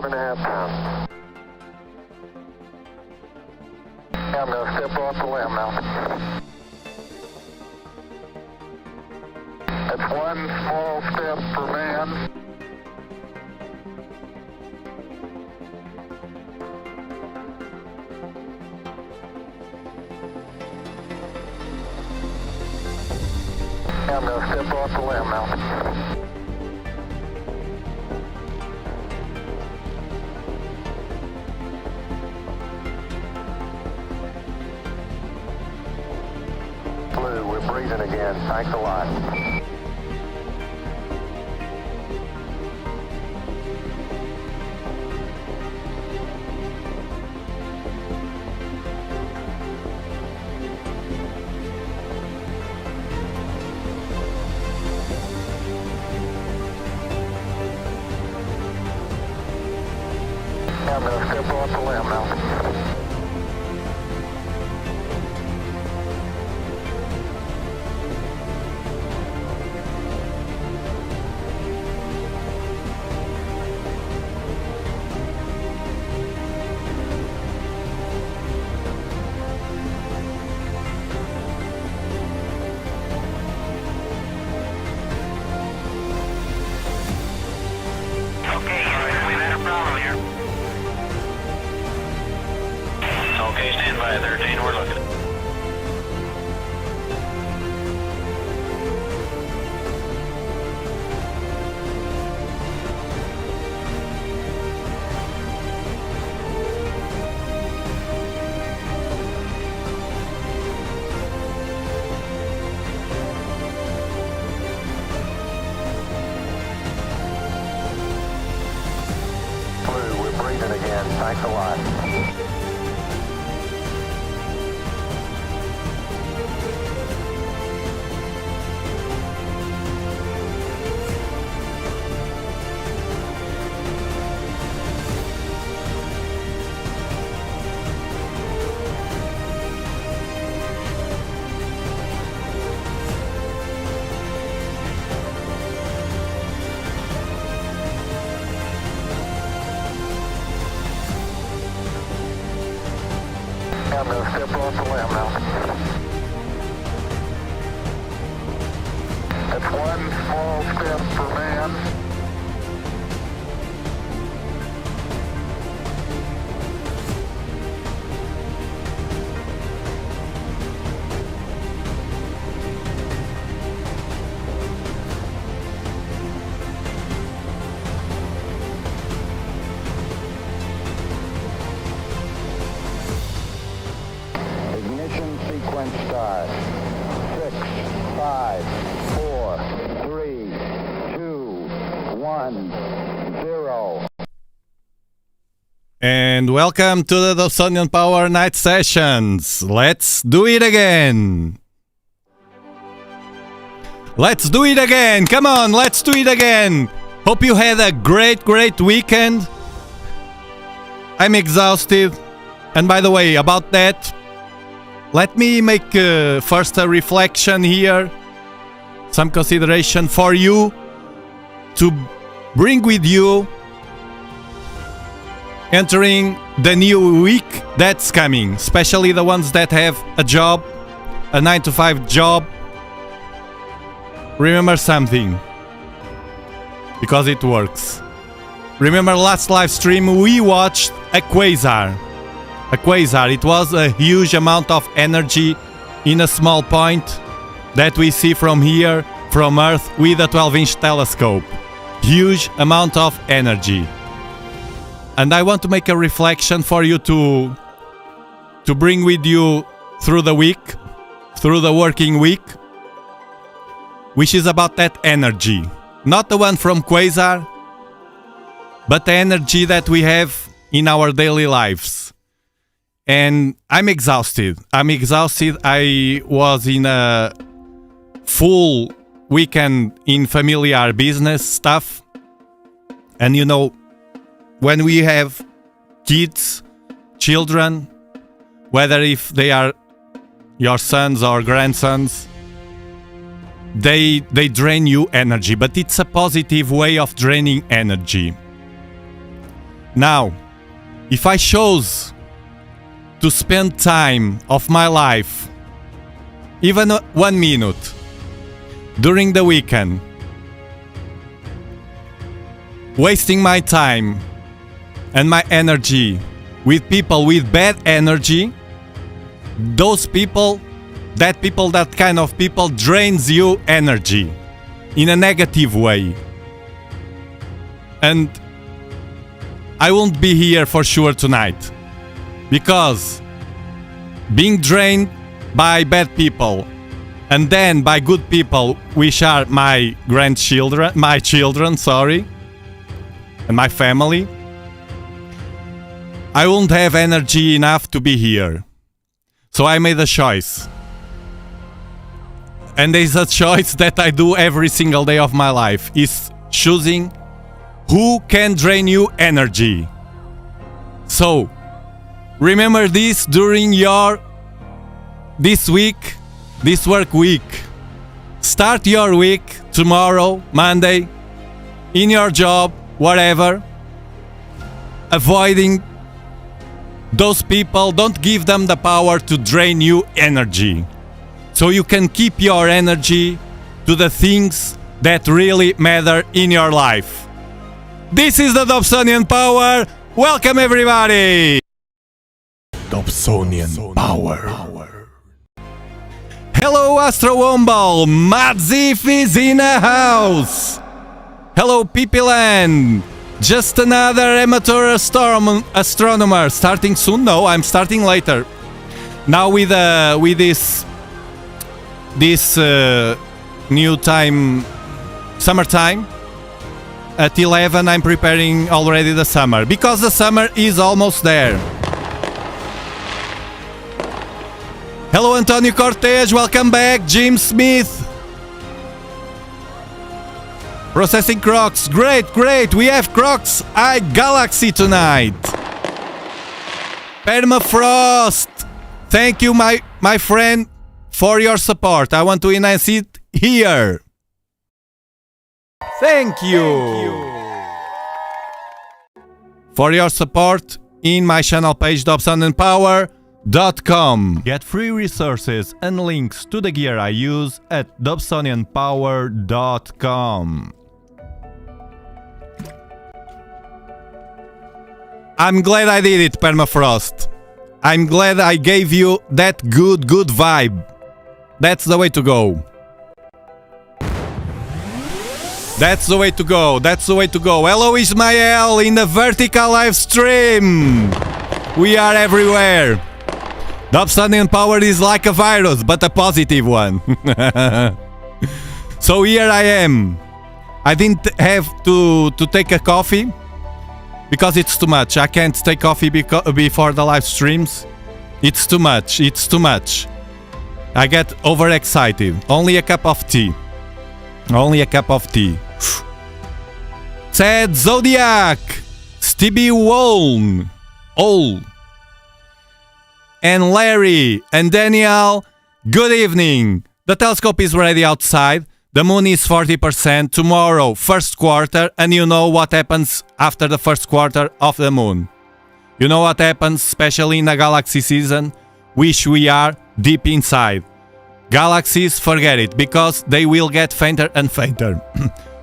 5.5 pounds. Yeah, I'm going to step off the limb now. That's one small step for man. Yeah, I'm going to step off the limb now. Blue, we're breathing again. Thanks a lot. I'm going to step off the limb now. Okay, Houston, we've had a problem here. Okay, stand by 13, we're looking. Blue, we're breathing again. Thanks a lot. I'm going to step off the limb now. That's one small step for man. Ignition sequence start. 6, 5, 4, 3, 2, 1, 0. And welcome to the Dobsonian Power Night Sessions. Let's do it again. Let's do it again. Come on, let's do it again. Hope you had a great weekend. I'm exhausted. And by the way, about that, let me make first a reflection here. Some consideration for you to bring with you entering the new week that's coming, especially the ones that have a job, a 9-to-5 job. Remember something, because it works. Remember last live stream we watched a quasar. It was a huge amount of energy in a small point that we see from here, from Earth, with a 12-inch telescope. Huge amount of energy. And I want to make a reflection for you to bring with you through the week, through the working week, which is about that energy. Not the one from quasar, but the energy that we have in our daily lives. And I'm exhausted. I was in a full weekend in familiar business stuff. And you know, when we have kids, children, whether if they are your sons or grandsons, they drain you energy, but it's a positive way of draining energy. Now, if I chose to spend time of my life, even 1 minute, during the weekend, wasting my time and my energy with people with bad energy, that kind of people drains you energy in a negative way. And I won't be here for sure tonight, because being drained by bad people and then by good people, which are my children, and my family, I won't have energy enough to be here. So I made a choice. And there's a choice that I do every single day of my life, is choosing who can drain you energy. So remember this during this work week. Start your week tomorrow, Monday, in your job, whatever, avoiding those people. Don't give them the power to drain you energy, so you can keep your energy to the things that really matter in your life. This is the Dobsonian Power. Welcome everybody. Dobsonian Power. Hello Astro Wombal. Madzif is in a house. Hello Pipiland. Just another amateur astronomer. Starting soon? No, I'm starting later. Now with this new time, summertime. At 11 I'm preparing already the summer, because the summer is almost there. Hello Antonio Cortez, welcome back. Jim Smith. Processing Crocs, great, we have Crocs Galaxy tonight. Permafrost, thank you my friend for your support. I want to enhance it here. Thank you for your support in my channel page, dobsonianpower.com. Get free resources and links to the gear I use at dobsonianpower.com. I'm glad I did it, Permafrost. I'm glad I gave you that good vibe. That's the way to go. That's the way to go. Hello Ismael in the vertical live stream. We are everywhere. Dobsonian Power is like a virus, but a positive one. So here I am. I didn't have to take a coffee because it's too much. I can't take coffee before the live streams. It's too much. I get overexcited. Only a cup of tea. Sad Zodiac, Stevie Woln, and Larry and Daniel, good evening. The telescope is ready outside. The moon is 40% tomorrow, first quarter, and you know what happens after the first quarter of the moon. You know what happens, especially in the galaxy season, which we are deep inside. Galaxies, forget it, because they will get fainter and fainter.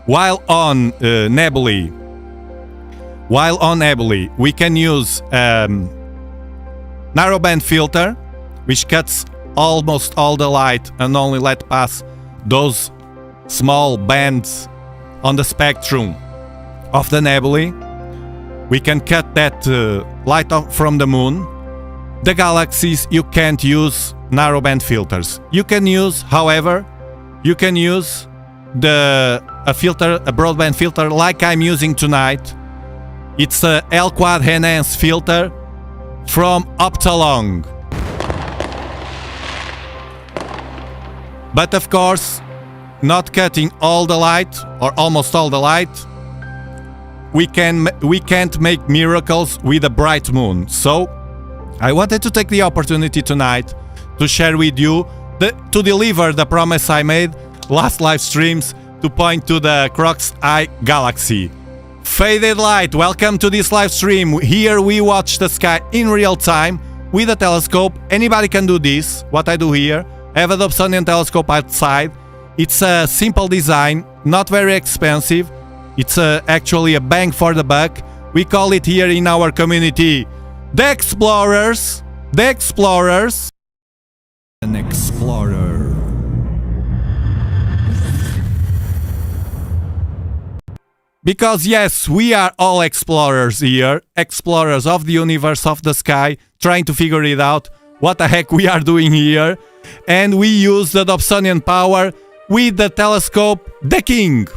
While on nebulae, we can use narrowband filter, which cuts almost all the light and only let pass those small bands on the spectrum of the nebulae. We can cut that light from the moon. The galaxies, you can't use narrowband filters. You can use, however, a broadband filter like I'm using tonight. It's a L-Quad enhanced filter from Optolong. But of course, not cutting all the light or almost all the light, we can't make miracles with a bright moon. So I wanted to take the opportunity tonight to share with you, to deliver the promise I made last live streams, to point to the Croc's Eye Galaxy. Faded Light, welcome to this live stream. Here we watch the sky in real time with a telescope. Anybody can do this, what I do here. I have a Dobsonian telescope outside. It's a simple design, not very expensive. It's actually a bang for the buck. We call it here in our community the Explorers. The Explorers. An explorer. Because yes, we are all explorers here, explorers of the universe, of the sky, trying to figure it out, what the heck we are doing here. And we use the Dobsonian power with the telescope, the King.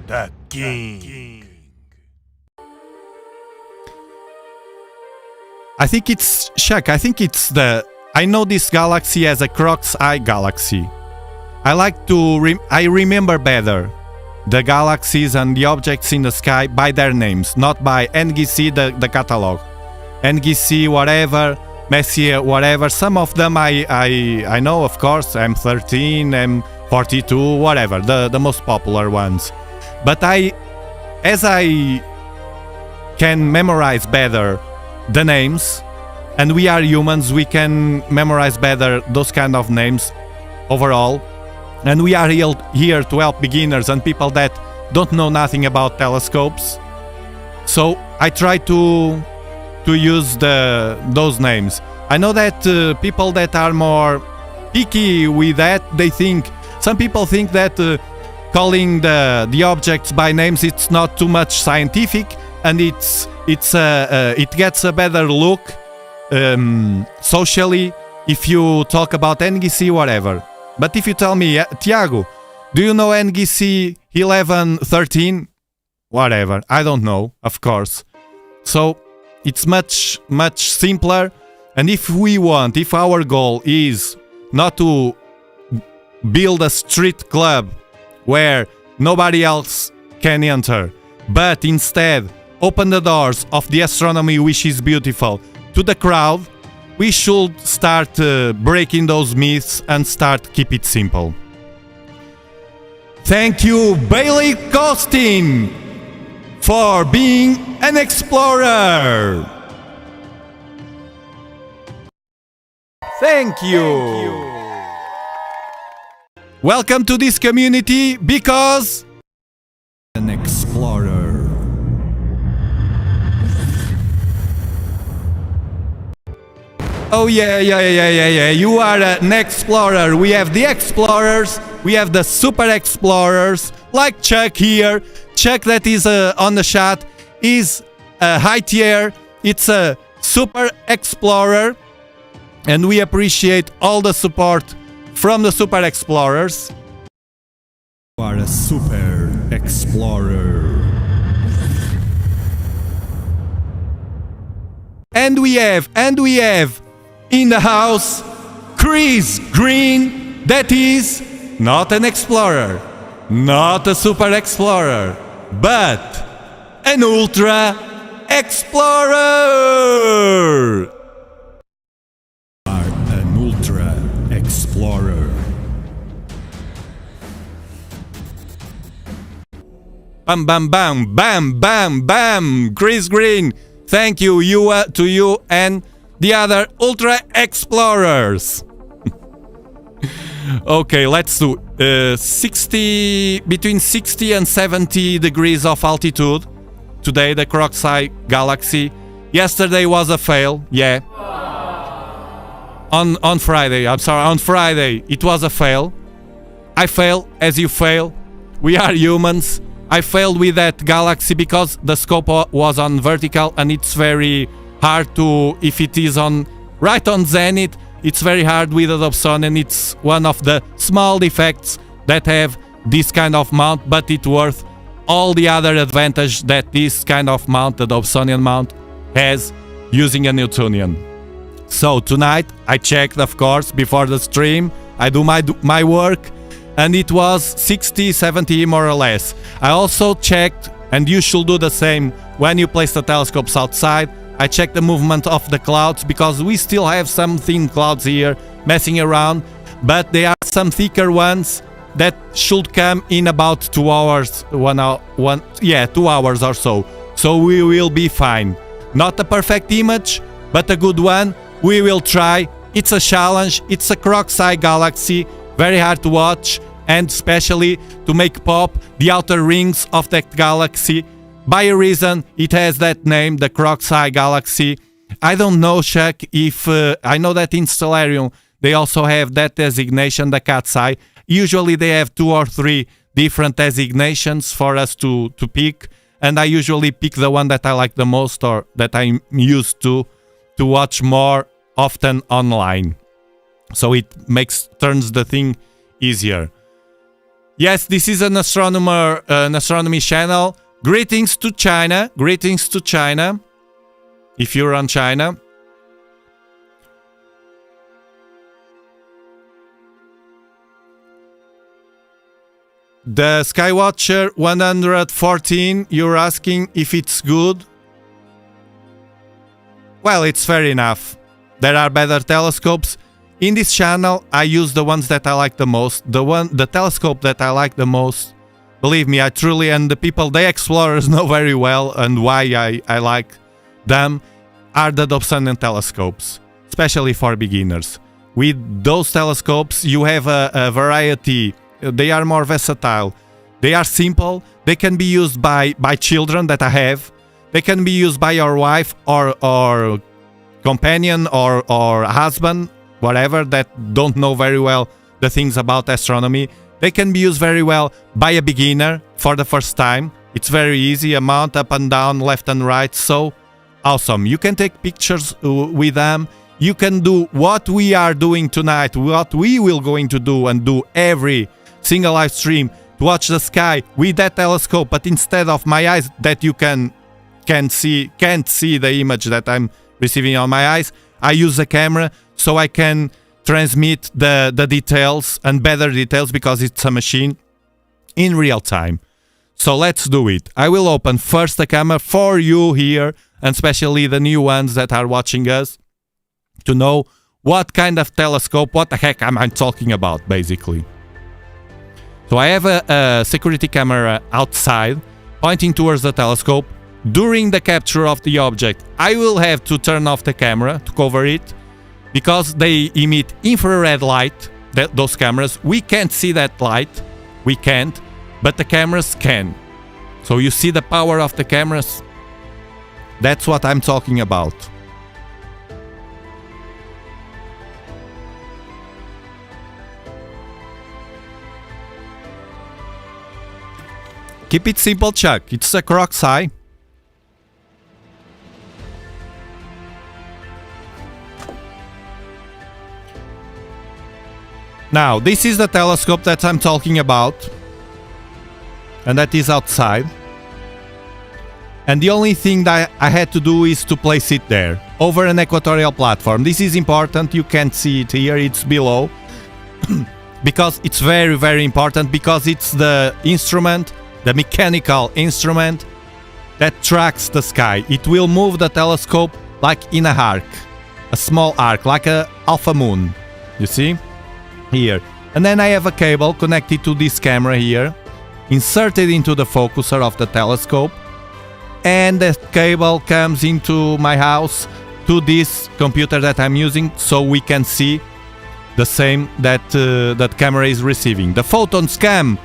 The King. I think it's Chuck. I think it's the. I know this galaxy as a Croc's Eye galaxy. I like to. I remember better the galaxies and the objects in the sky by their names, not by NGC, the catalog. NGC, whatever, Messier, whatever. Some of them I know, of course. M13, M42, whatever. The most popular ones. But as I can memorize better the names, and we are humans, we can memorize better those kind of names overall. And we are here to help beginners and people that don't know nothing about telescopes. So I try to use those names. I know that people that are more picky with that, some people think that calling the objects by names, it's not too much scientific, and it gets a better look socially if you talk about NGC, whatever. But if you tell me, Tiago, do you know NGC 1113? Whatever, I don't know, of course. So it's much simpler. And if our goal is not to build a street club where nobody else can enter, but instead open the doors of the astronomy, which is beautiful, to the crowd, we should start breaking those myths and keep it simple. Thank you, Bailey Costin, for being an explorer. Thank you. Welcome to this community because an explorer. Oh yeah, you are an explorer. We have the explorers, we have the super explorers, like Chuck here. Chuck that is on the chat is a high tier. It's a super explorer, and we appreciate all the support from the super explorers. You are a super explorer. And we have in the house Chris Green, that is not an explorer, not a super explorer, but an ultra explorer. An ultra explorer. Bam bam bam bam bam bam. Chris Green, thank you, to you and the other ultra explorers. Okay, let's do between 60 and 70 degrees of altitude. Today the Croc's Eye galaxy. Yesterday was a fail, yeah. On Friday, I'm sorry, on Friday it was a fail. I fail as you fail. We are humans. I failed with that galaxy because the scope was on vertical, and it's very hard to, if it is right on zenith, it's very hard with the Dobsonian. It's one of the small defects that have this kind of mount, but it's worth all the other advantage that this kind of mount, the Dobsonian mount, has using a Newtonian. So tonight I checked, of course, before the stream. I do my work, and it was 60, 70 more or less. I also checked, and you should do the same when you place the telescopes outside. I checked the movement of the clouds, because we still have some thin clouds here messing around, but there are some thicker ones that should come in about 2 hours, 2 hours or so. So we will be fine. Not a perfect image, but a good one. We will try. It's a challenge. It's a Croc-Eye galaxy, very hard to watch, and especially to make pop the outer rings of that galaxy. By a reason, it has that name, the Croc-Eye galaxy. I don't know, Chuck, if I know that in Stellarium they also have that designation, the Cat's Eye. Usually they have 2 or 3 different designations for us to pick, and I usually pick the one that I like the most or that I'm used to watch more often online. So it turns the thing easier. Yes, this is an astronomy channel. Greetings to China. Greetings to China. If you're on China. The Skywatcher 114, you're asking if it's good? Well, it's fair enough. There are better telescopes. In this channel, I use the ones that I like the most. The telescope that I like the most, believe me, I truly, and the people, the explorers know very well and why I like them, are the Dobsonian telescopes, especially for beginners. With those telescopes, you have a variety. They are more versatile. They are simple. They can be used by children that I have. They can be used by your wife or companion or husband, whatever, that don't know very well the things about astronomy. They can be used very well by a beginner for the first time. It's very easy, a mount up and down, left and right, so awesome. You can take pictures with them. You can do what we are doing tonight, what we will going to do and do every single live stream, to watch the sky with that telescope, but instead of my eyes that you can't see the image that I'm receiving on my eyes, I use a camera so I can transmit the details and better details because it's a machine in real time. So let's do it. I will open first the camera for you here, and especially the new ones that are watching us, to know what kind of telescope, what the heck am I talking about, basically. So I have a security camera outside pointing towards the telescope. During the capture of the object, I will have to turn off the camera to cover it because they emit infrared light, those cameras. We can't see that light, we can't, but the cameras can. So you see the power of the cameras? That's what I'm talking about. Keep it simple, Chuck. It's a Croc-Eye. Now, this is the telescope that I'm talking about. And that is outside. And the only thing that I had to do is to place it there, over an equatorial platform. This is important. You can't see it here. It's below. Because it's very, very important. Because it's the instrument, the mechanical instrument that tracks the sky. It will move the telescope like in a arc. A small arc, like a alpha moon. You see? Here. And then I have a cable connected to this camera here, inserted into the focuser of the telescope, and the cable comes into my house to this computer that I'm using, so we can see the same that that camera is receiving. The photons come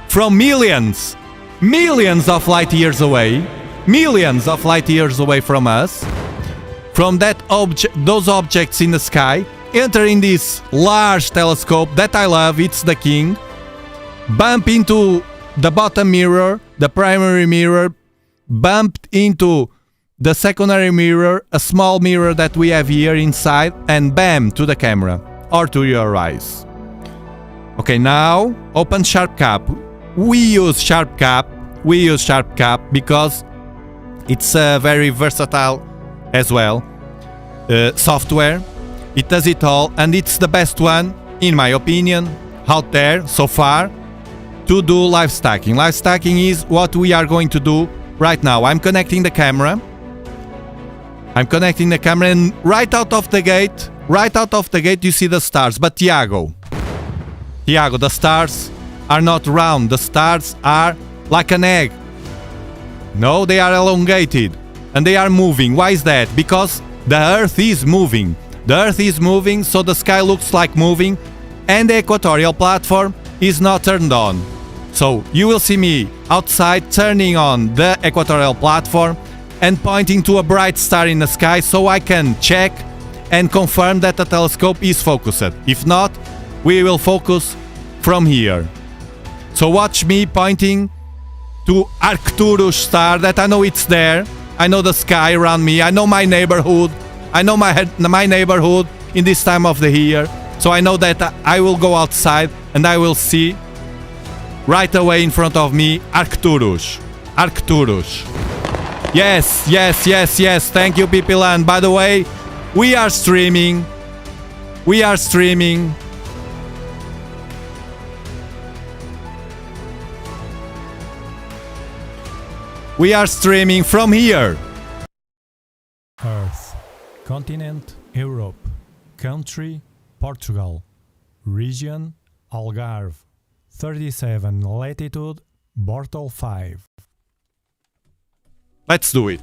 from millions of light years away, from us, from those objects in the sky, enter in this large telescope that I love, it's the king, bump into the bottom mirror, the primary mirror, bumped into the secondary mirror, a small mirror that we have here inside, and bam, to the camera, or to your eyes. Okay, now open SharpCap. We use SharpCap because it's very versatile as well software. It does it all, and it's the best one, in my opinion, out there so far, to do live stacking. Live stacking is what we are going to do right now. I'm connecting the camera, and right out of the gate, you see the stars. But Tiago, the stars are not round. The stars are like an egg. No, they are elongated and they are moving. Why is that? Because the Earth is moving. The Earth is moving, so the sky looks like moving, and the equatorial platform is not turned on. So you will see me outside turning on the equatorial platform and pointing to a bright star in the sky so I can check and confirm that the telescope is focused. If not, we will focus from here. So watch me pointing to Arcturus star, that I know it's there. I know the sky around me. I know my neighborhood. I know my neighborhood in this time of the year. So I know that I will go outside and I will see right away in front of me Arcturus. Arcturus. Yes, yes, yes, yes. Thank you, Pipilan. By the way, we are streaming. We are streaming. We are streaming from here. Earth. Continent, Europe. Country, Portugal. Region, Algarve. 37 latitude, Bortle 5. Let's do it.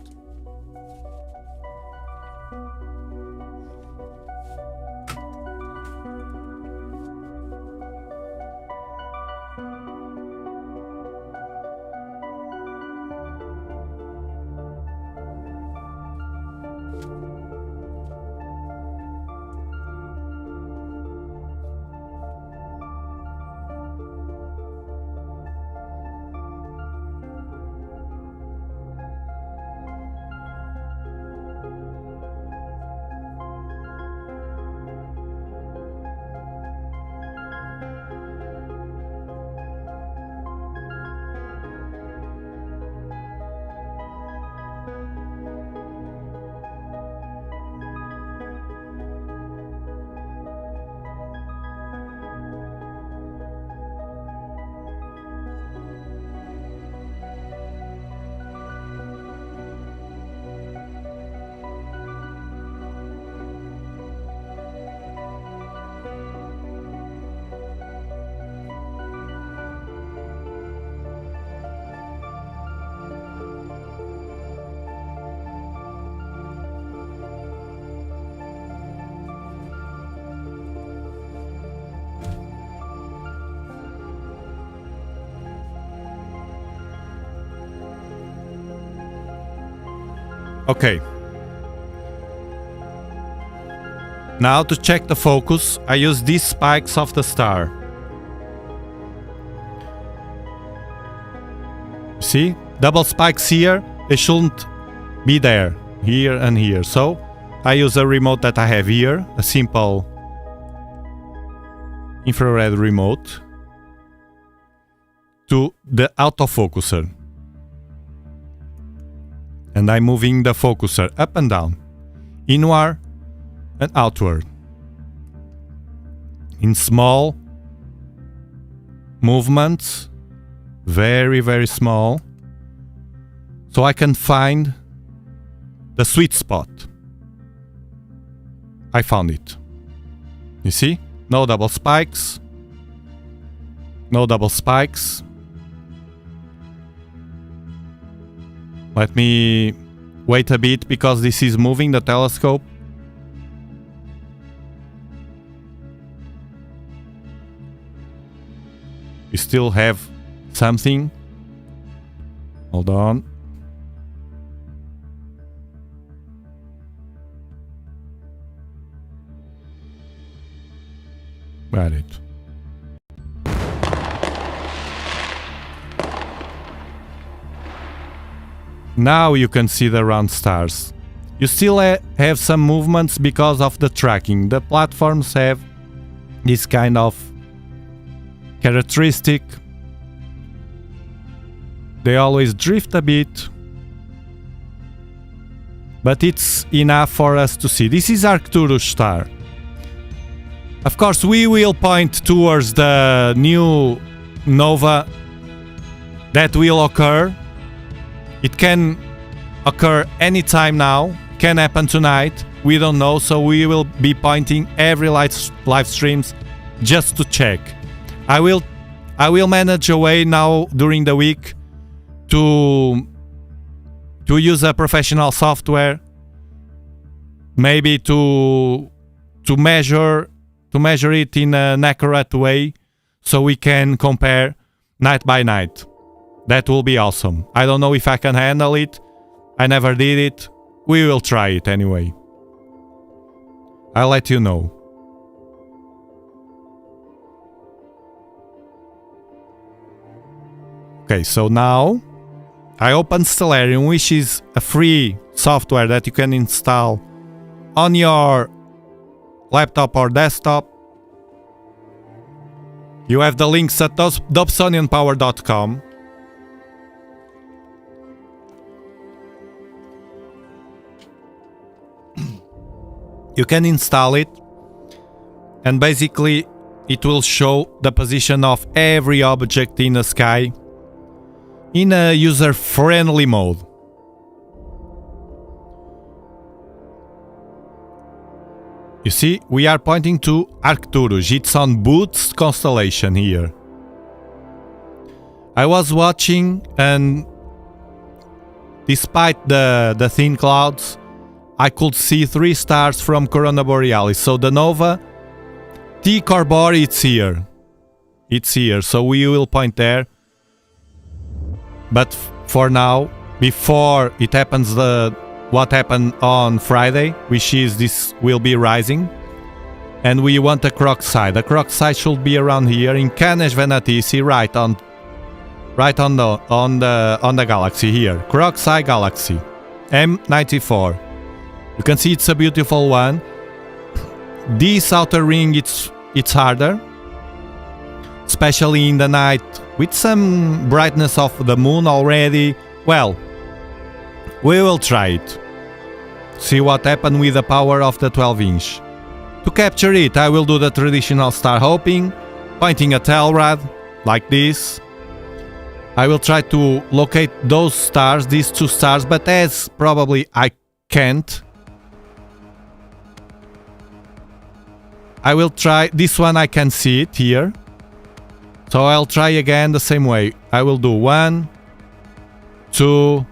Okay. Now to check the focus, I use these spikes of the star. See? Double spikes here, they shouldn't be there. Here and here. So, I use a remote that I have here, a simple infrared remote, to the autofocuser. And I'm moving the focuser up and down, inward and outward, in small movements, very, very small, so I can find the sweet spot. I found it. You see? No double spikes. No double spikes. Let me wait a bit because this is moving the telescope. We still have something. Hold on. Got it. Now you can see the round stars. You still have some movements because of the tracking. The platforms have this kind of characteristic. They always drift a bit, but it's enough for us to see. This is Arcturus star. Of course, we will point towards the new nova that will occur. It can occur anytime now, can happen tonight, we don't know, so we will be pointing every live streams just to check. I will I will manage a way now during the week to use a professional software, maybe to measure it in an accurate way, so we can compare night by night. That will be awesome. I don't know if I can handle it. I never did it. We will try it anyway. I'll let you know. Okay, so now I open Stellarium, which is a free software that you can install on your laptop or desktop. You have the links at dobsonianpower.com. You can install it, and basically it will show the position of every object in the sky in a user-friendly mode. You see, we are pointing to Arcturus. It's on Booth's constellation here. I was watching, and despite the thin clouds, I could see 3 stars from Corona Borealis. So the nova T Corbori, it's here. It's here, so we will point there. But for now, before it happens, what happened on Friday, which is this will be rising, and we want a Croc side. The Croc side should be around here in Canes Venatici, right on the galaxy here. Croc side galaxy, M94. You can see it's a beautiful one. This outer ring, it's harder, especially in the night with some brightness of the moon already. Well, we will try it. See what happened with the power of the 12-inch. To capture it, I will do the traditional star hopping, pointing at Elrad, like this. I will try to locate those stars, these 2 stars, but as probably I can't, I will try. This one I can see it here, so I'll try again the same way. I will do 1, 2,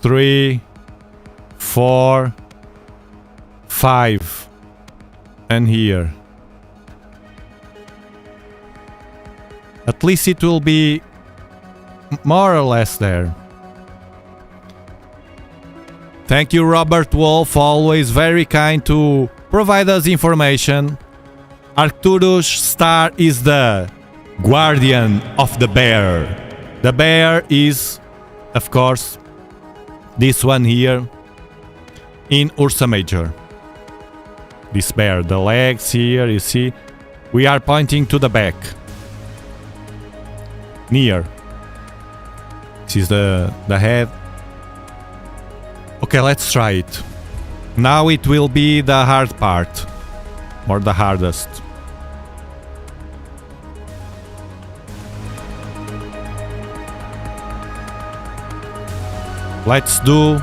3, 4, 5, and here. At least it will be more or less there. Thank you, Robert Wolf, always very kind to provide us information. Arcturus star is the guardian of the bear. The bear is, of course, this one here in Ursa Major. This bear, the legs here, you see, we are pointing to the back. Near. This is the head. Okay, let's try it. Now it will be the hard part, or the hardest. Let's do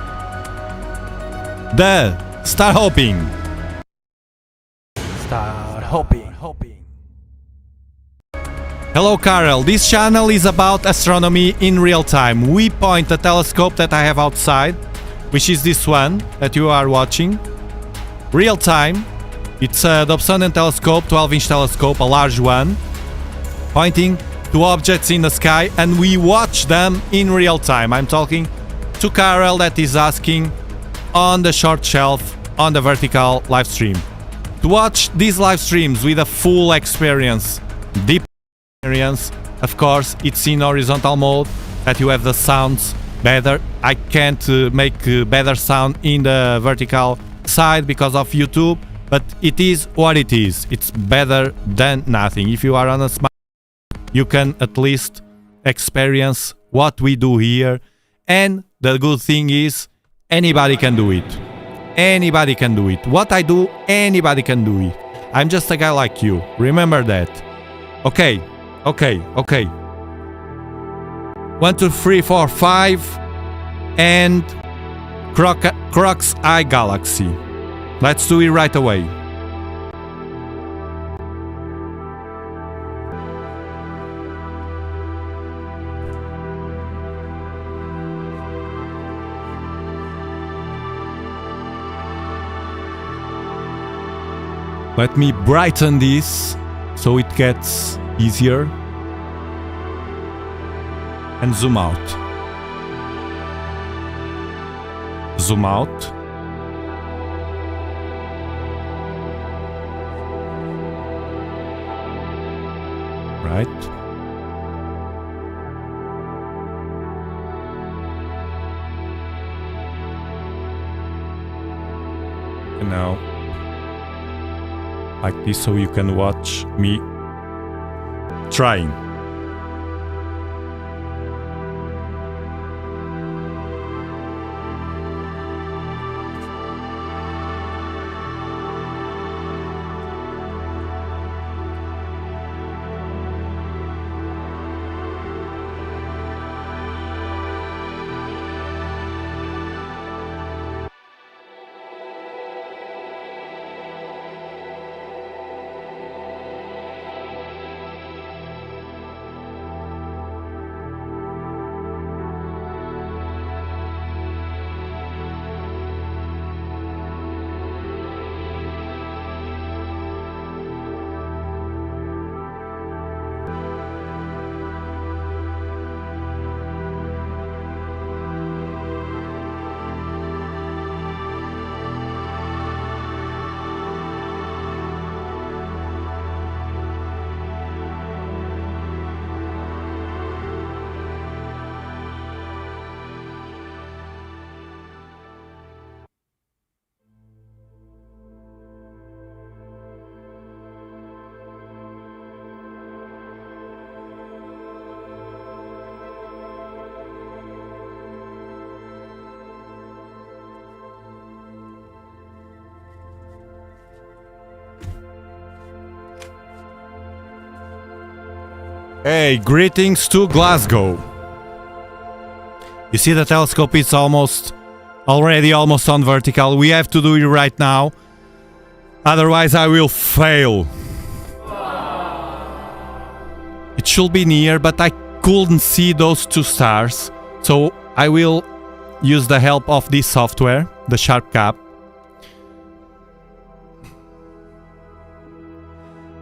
the star hopping. Start hopping. Hello Karel, this channel is about astronomy in real time. We point the telescope that I have outside, which is this one that you are watching. Real time. It's a Dobsonian telescope, 12-inch telescope, a large one, pointing to objects in the sky, and we watch them in real time. I'm talking to Karel that is asking on the short shelf on the vertical live stream. To watch these live streams with a full experience, deep experience, of course, it's in horizontal mode that you have the sounds better. I can't make better sound in the vertical side because of YouTube, but it is what it is. It's better than nothing. If you are on a smart, you can at least experience what we do here, and the good thing is anybody can do it. Anybody can do it. What I do, anybody can do it. I'm just a guy like you. Remember that. Okay. 1, 2, 3, 4, 5, and Croc's Eye Galaxy. Let's do it right away. Let me brighten this so it gets easier. And zoom out. Zoom out. Right. And now, like this, so you can watch me trying. Hey, greetings to Glasgow. You see the telescope is already almost on vertical. We have to do it right now. Otherwise I will fail. It should be near, but I couldn't see those two stars. So I will use the help of this software, the Sharp Cap.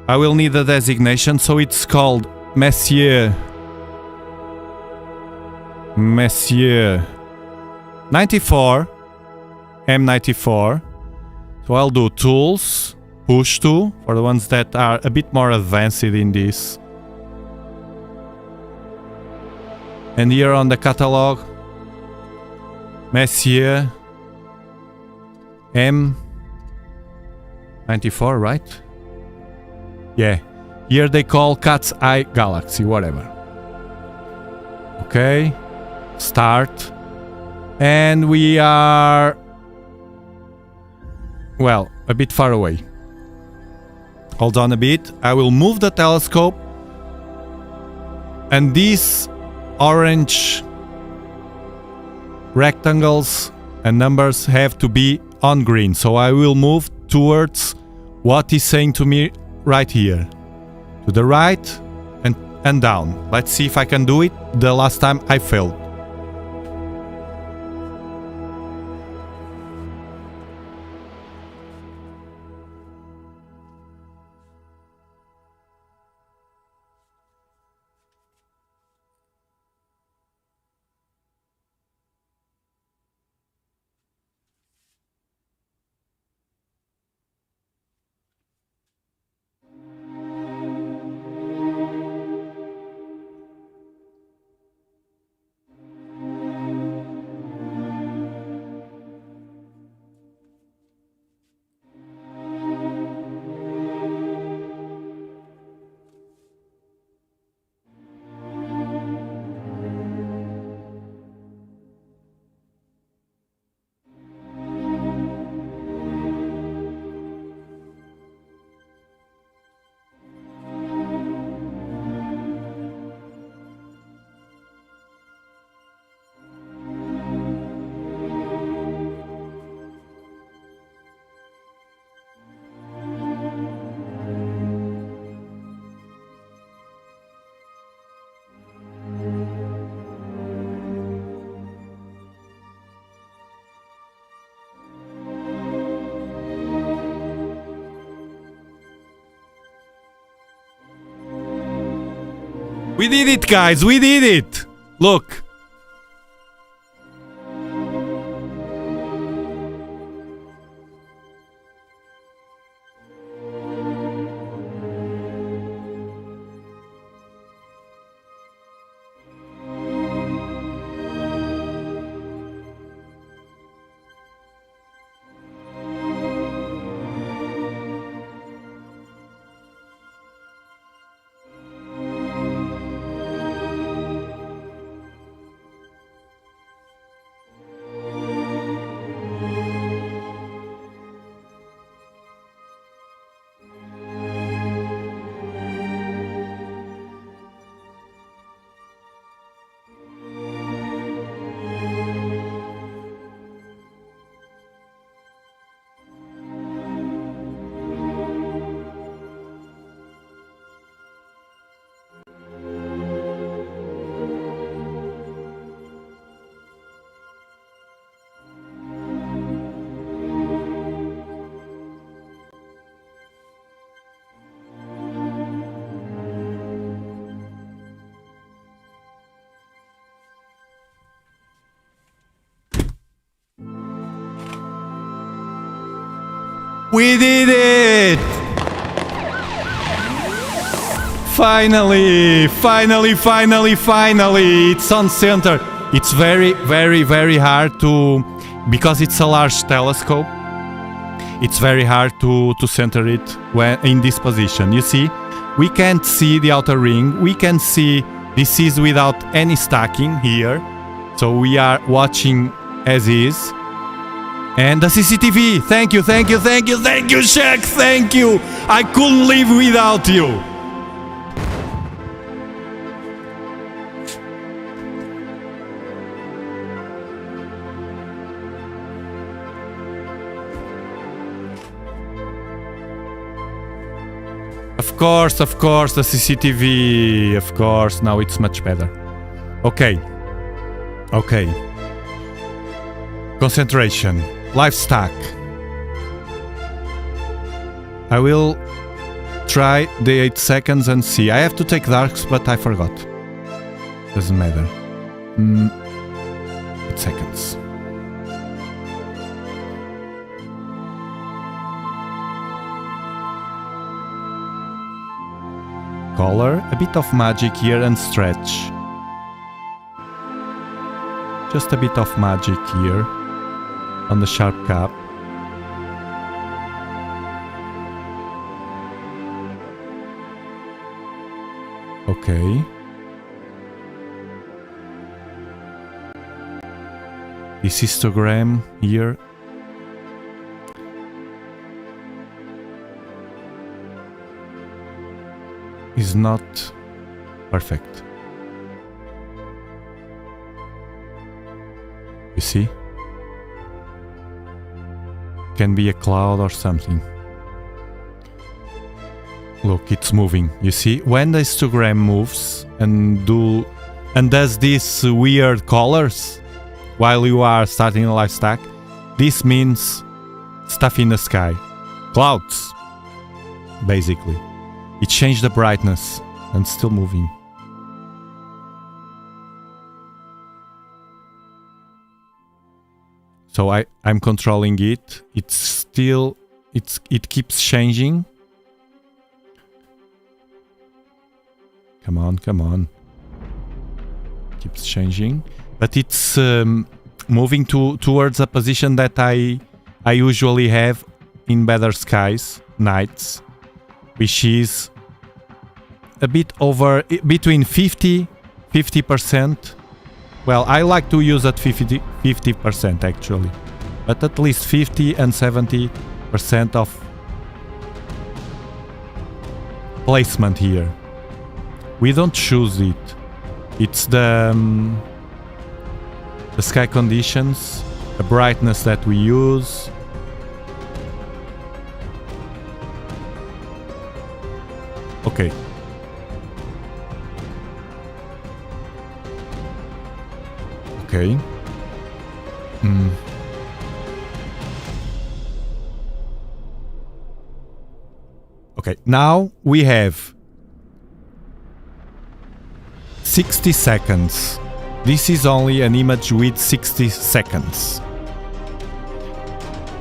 I will need a designation, so it's called Messier 94 M94. So I'll do tools, push to, for the ones that are a bit more advanced in this. And here on the catalog, Messier M94, right? Yeah. Here they call Cat's Eye Galaxy, whatever. Okay. Start. And we are... well, a bit far away. Hold on a bit. I will move the telescope. And these orange rectangles and numbers have to be on green. So I will move towards what he's saying to me right here. To the right and down. Let's see if I can do it. The last time I failed. We did it, guys! We did it! Look! We did it! Finally! Finally, finally, finally! It's on center. It's very, very, very hard to... Because it's a large telescope, it's very hard to center it when in this position. You see? We can't see the outer ring. We can see this is without any stacking here. So we are watching as is. And the CCTV, thank you, thank you, thank you, thank you, Shaq, thank you! I couldn't live without you! Of course, the CCTV, of course, now it's much better. Okay. Okay. Concentration. Life stack. I will try the 8 seconds and see. I have to take darks, but I forgot. Doesn't matter. 8 seconds. Color, a bit of magic here and stretch. Just a bit of magic here on the sharp cap. Okay. This histogram here. Is not perfect. You see? Can be a cloud or something. Look, it's moving. You see? When the histogram moves and does these weird colors while you are starting a life stack, this means stuff in the sky. Clouds, basically. It changed the brightness and still moving. So I'm controlling it. It's still it keeps changing. Come on, come on. Keeps changing, but it's moving towards a position that I usually have in better skies nights, which is a bit over between 50%. Well, I like to use at 50% actually, but at least 50 and 70% of placement here. We don't choose it. It's the sky conditions, the brightness that we use. Okay. Okay. Okay, now we have 60 seconds. This is only an image with 60 seconds.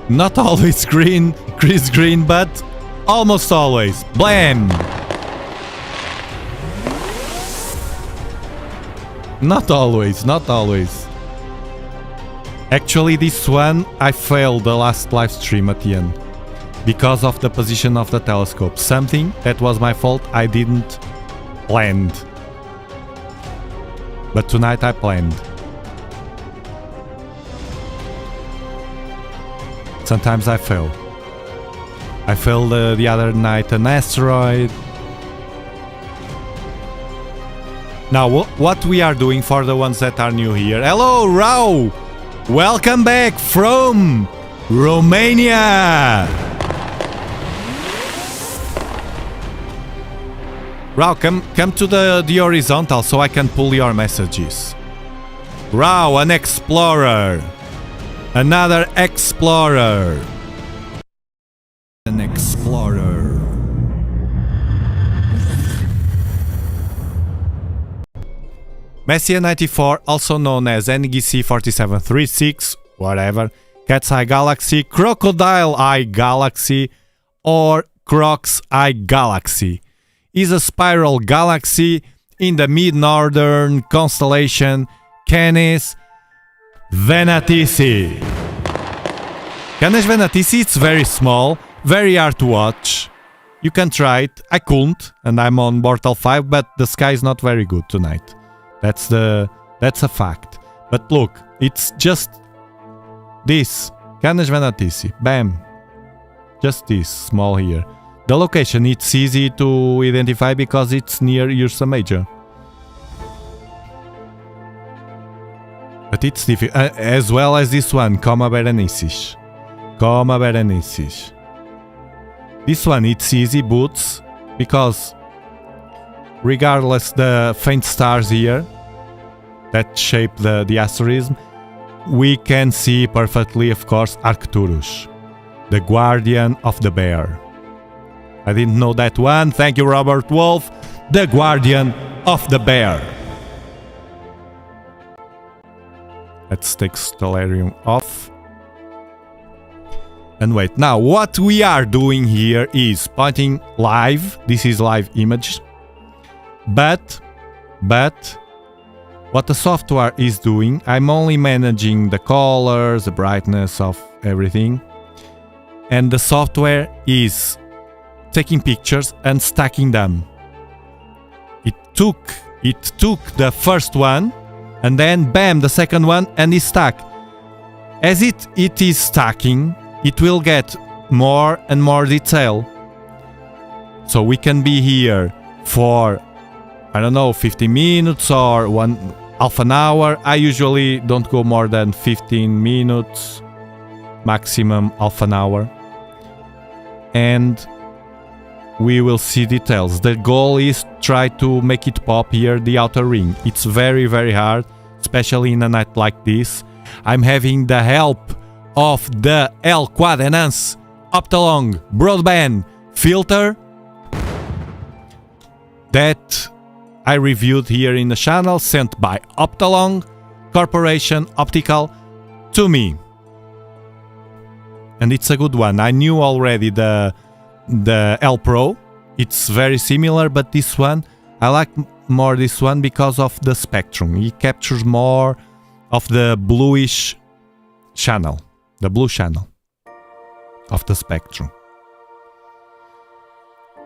Not always green, green, but almost always. Blam! Not always, not always. Actually, this one I failed the last live stream at the end because of the position of the telescope. Something that was my fault, I didn't plan. But tonight I planned. Sometimes I fail. I failed the other night an asteroid. Now, what we are doing for the ones that are new here. Hello, Rao! Welcome back from Romania! Rao, come to the horizontal so I can pull your messages. Rao, an explorer. Another explorer. An explorer. Messier94, also known as NGC 4736, whatever, Cat's Eye Galaxy, Crocodile Eye Galaxy, or Croc's Eye Galaxy, is a spiral galaxy in the mid-northern constellation Canis Venatici. Canis Venatici, it's very small, very hard to watch. You can try it. I couldn't, and I'm on Mortal 5, but the sky is not very good tonight. That's a fact. But look, it's just this. Canis Venatici. Bam. Just this, small here. The location, it's easy to identify because it's near Ursa Major. But it's difficult, as well as this one, Coma Berenices. Coma Berenices. This one, it's easy boots, because regardless the faint stars here that shape the asterism, we can see perfectly, of course, Arcturus, the guardian of the bear. I didn't know that one. Thank you, Robert Wolf. The guardian of the bear. Let's take Stellarium off. And wait, now what we are doing here is pointing live. This is live image. But what the software is doing, I'm only managing the colors, the brightness of everything. And the software is taking pictures and stacking them. It took the first one and then bam, the second one, and is stuck. As it is stacking, it will get more and more detail. So we can be here for, I don't know, 50 minutes or half an hour. I usually don't go more than 15 minutes, maximum half an hour. And we will see details. The goal is try to make it pop here, the outer ring. It's very, very hard, especially in a night like this. I'm having the help of the L Quad Enhance Optolong broadband filter that I reviewed here in the channel, sent by Optolong Corporation Optical to me. And it's a good one. I knew already the L Pro. It's very similar, but this one, I like more this one because of the spectrum. It captures more of the bluish channel, the blue channel of the spectrum.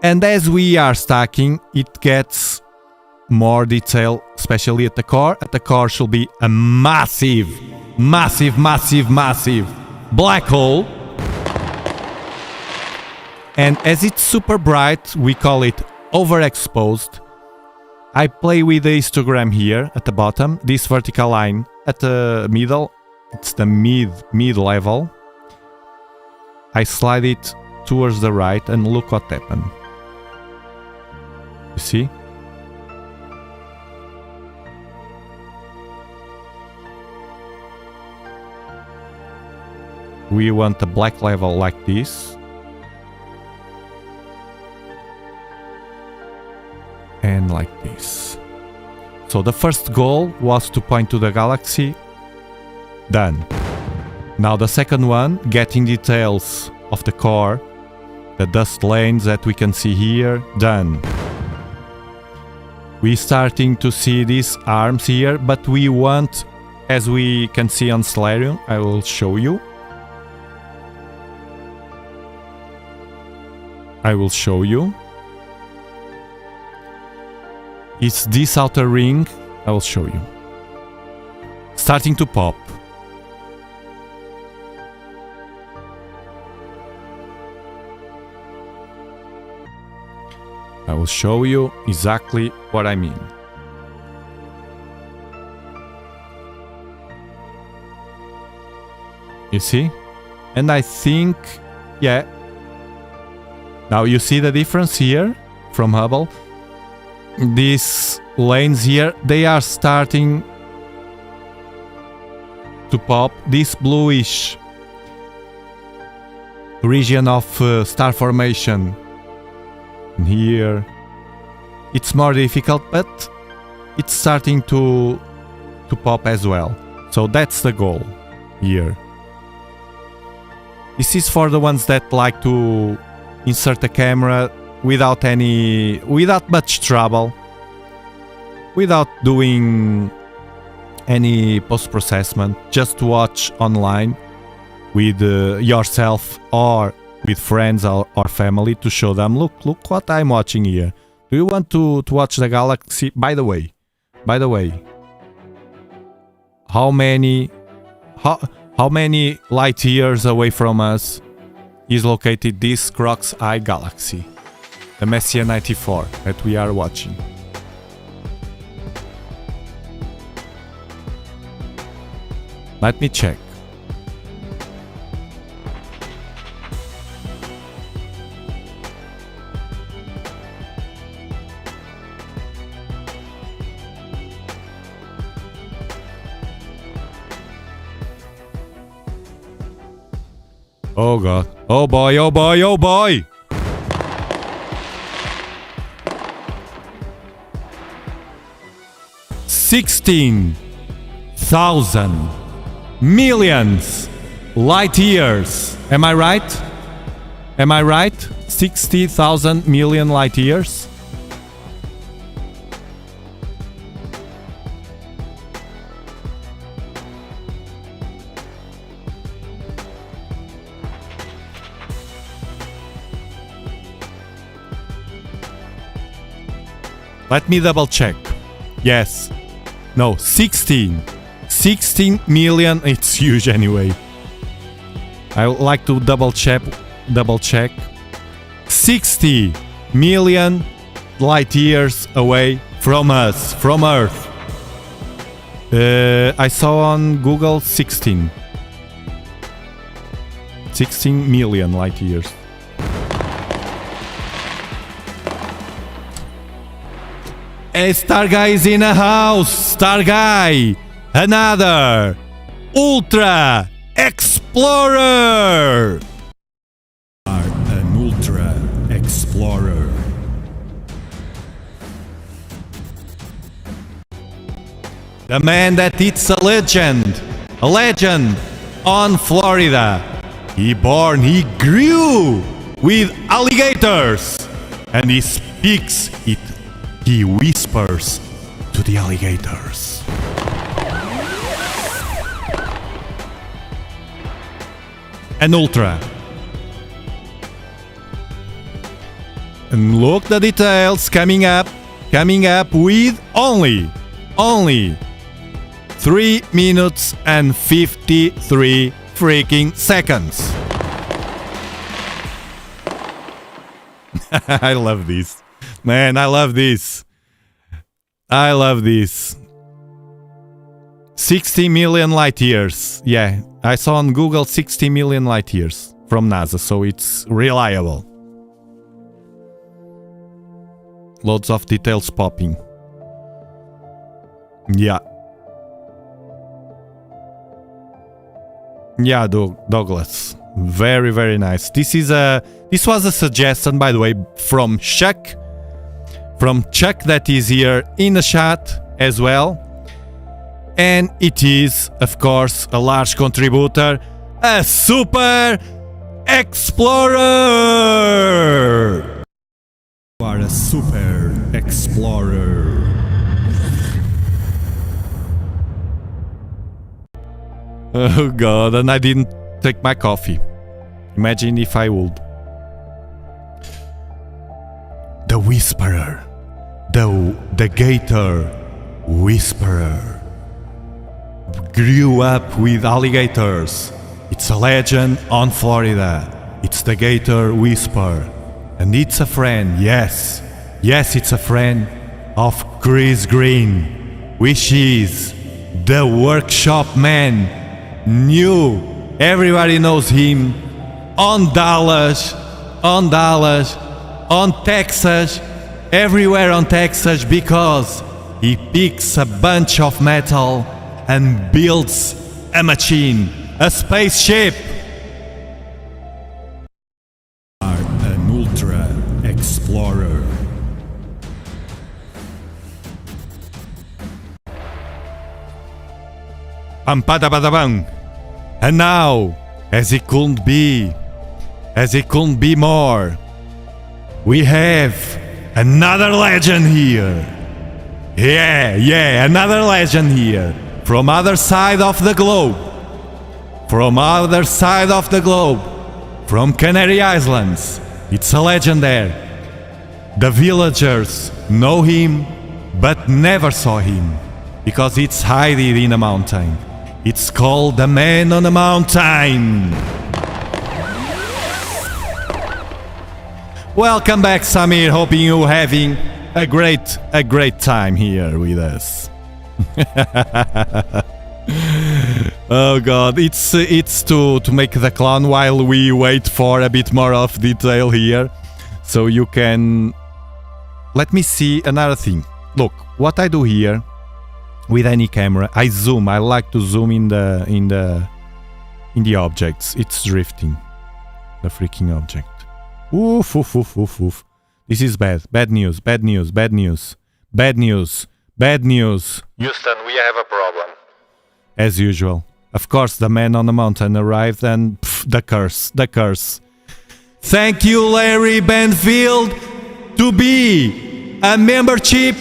And as we are stacking, it gets more detail, especially at the core. At the core should be a massive black hole. And as it's super bright, we call it overexposed. I play with the histogram here at the bottom, this vertical line at the middle, it's the mid level. I slide it towards the right and look what happened. You see? We want a black level like this. And like this. So the first goal was to point to the galaxy. Done. Now the second one, getting details of the core, the dust lanes that we can see here. Done. We starting to see these arms here, but we want, as we can see on Solarium, I will show you. I will show you. It's this outer ring. I will show you. Starting to pop. I will show you exactly what I mean. You see? And I think, yeah. Now you see the difference here from Hubble. These lanes here, they are starting to pop. This bluish region of star formation here, it's more difficult, but it's starting to pop as well. So that's the goal here. This is for the ones that like to insert a camera without much trouble, without doing any post-processment, just watch online with yourself or with friends or family to show them, look what I'm watching here. Do you want to watch the galaxy? By the way, how many light years away from us is located this Croc's Eye galaxy, the Messier 94 that we are watching? Let me check. Oh god. Oh boy, oh boy, oh boy! $16,000 millions light years. Am I right? Am I right? 60,000 million light years? Let me double check. Yes. No, 16 million. It's huge anyway. I would like to double check. 60 million light years away from us, from Earth. I saw on Google 16 million light years. Hey, Star Guy is in a house! Star Guy! Another Ultra Explorer! An Ultra Explorer. The man that eats a legend on Florida. He grew with alligators, and he speaks it. He whispers to the alligators. An Ultra. And look the details coming up with only 3 minutes and 53 freaking seconds. I love this. Man, I love this. 60 million light years. Yeah, I saw on Google 60 million light years from NASA, so it's reliable. Loads of details popping. Yeah. Yeah, Douglas. Very, very nice. This was a suggestion, by the way, from Chuck. From Chuck that is here in the chat, as well. And it is, of course, a large contributor, a Super Explorer! You are a Super Explorer. Oh god, and I didn't take my coffee. Imagine if I would. The Whisperer. The Gator Whisperer. Grew up with alligators. It's a legend on Florida. It's the Gator Whisperer. And it's a friend, yes. Yes, it's a friend of Chris Green, which is the workshop man. New. Everybody knows him. On Dallas, on Texas, everywhere on Texas, because he picks a bunch of metal and builds a machine, a spaceship. An Ultra Explorer. And now, as it couldn't be more, we have another legend here. Yeah, another legend here. From other side of the globe. From Canary Islands. It's a legend there. The villagers know him, but never saw him, because it's hidden in a mountain. It's called the Man on the Mountain. Welcome back, Samir. Hoping you're having a great time here with us. Oh god, it's to make the clown while we wait for a bit more of detail here, so you can. Let me see another thing. Look, what I do here with any camera, I zoom. I like to zoom in the objects. It's drifting, the freaking object. Oof. This is bad. Bad news. Houston, we have a problem. As usual. Of course, the Man on the Mountain arrived and the curse. Thank you, Larry Benfield, to be a membership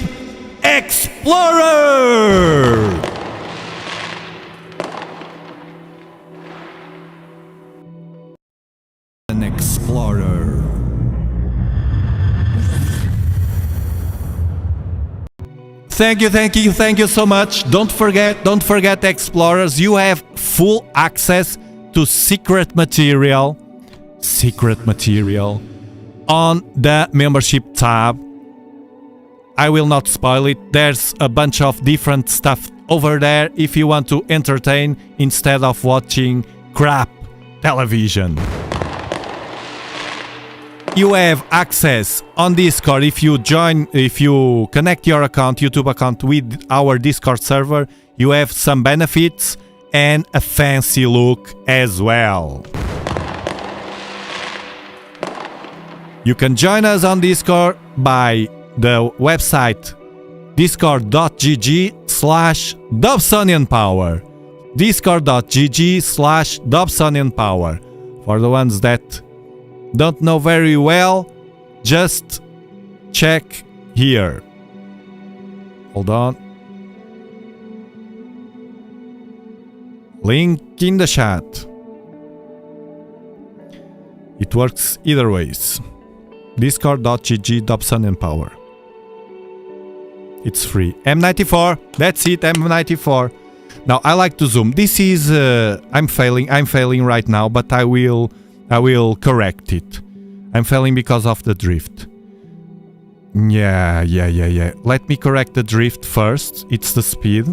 explorer. An explorer. Thank you so much. Don't forget, explorers, you have full access to secret material on the membership tab. I will not spoil it. There's a bunch of different stuff over there if you want to entertain instead of watching crap television. You have access on Discord if you connect your YouTube account with our Discord server. You have some benefits and a fancy look as well. You can join us on Discord by the website discord.gg/Dobsonian discord.gg/Dobsonian. For the ones that don't know very well, just check here. Hold on. Link in the chat. It works either ways. Discord.gg Dobsonian. It's free. M94. That's it, M94. Now I like to zoom. This is I'm failing right now, but I will correct it. I'm failing because of the drift. Yeah. Let me correct the drift first. It's the speed.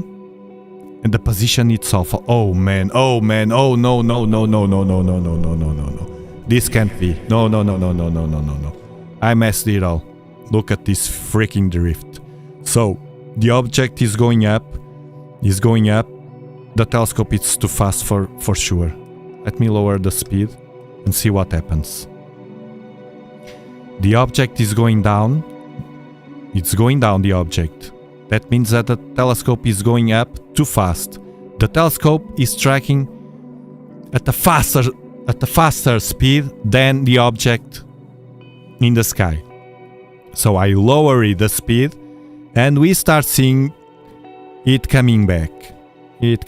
And the position itself. Oh man. Oh no. This can't be. No. I messed it all. Look at this freaking drift. So, the object is going up. The telescope is too fast for sure. Let me lower the speed and see what happens. The object is going down. It's going down, the object. That means that the telescope is going up too fast. The telescope is tracking at a faster speed than the object in the sky. So I lower the speed and we start seeing it coming back. Each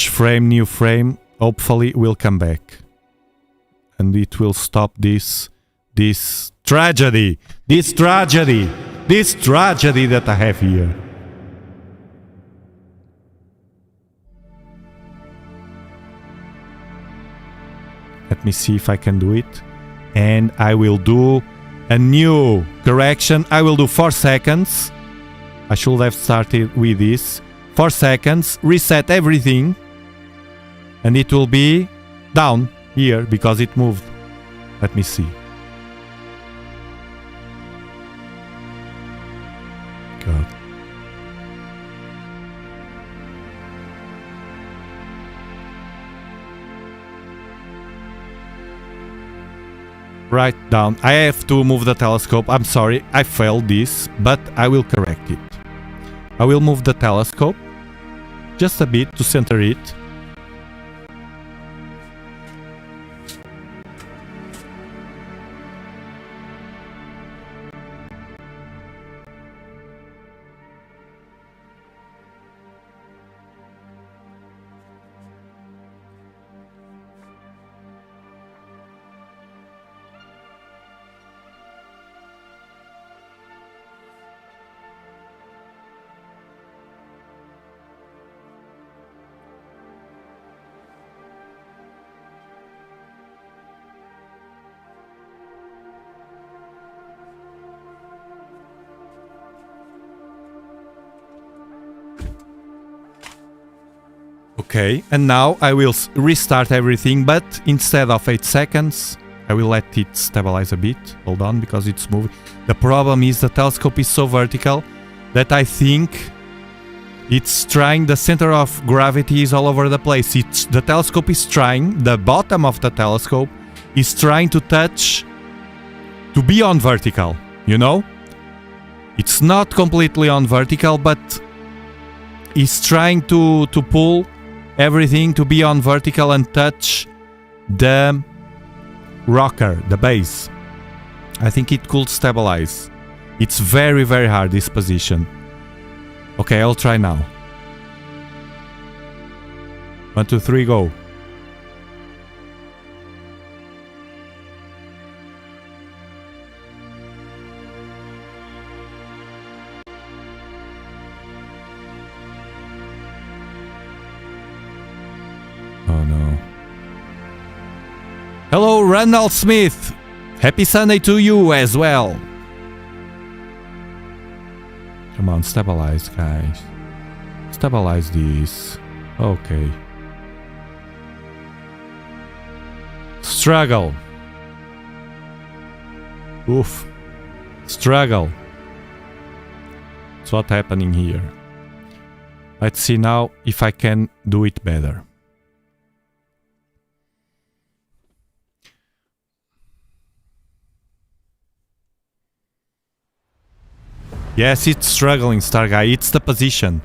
frame, new frame, hopefully will come back. And it will stop this tragedy that I have here. Let me see if I can do it. And I will do a new correction. I will do 4 seconds. I should have started with this. 4 seconds, reset everything. And it will be down here because it moved. Let me see. God. Right down. I have to move the telescope. I'm sorry, I failed this, but I will correct it. I will move the telescope just a bit to center it. Okay, and now I will restart everything, but instead of 8 seconds, I will let it stabilize a bit. Hold on, because it's moving. The problem is the telescope is so vertical that I think it's trying, the center of gravity is all over the place. The telescope is trying, the bottom of the telescope is trying to touch, to be on vertical, you know? It's not completely on vertical, but it's trying to pull everything to be on vertical and touch the rocker, the base. I think it could stabilize. It's very, very hard, this position. Okay, I'll try now. 1, 2, 3, go. Oh no. Hello, Randall Smith. Happy Sunday to you as well. Come on, stabilize, guys. Stabilize this. Okay. Struggle. Oof. Struggle. That's what's happening here. Let's see now if I can do it better. Yes, it's struggling, Star Guy. It's the position.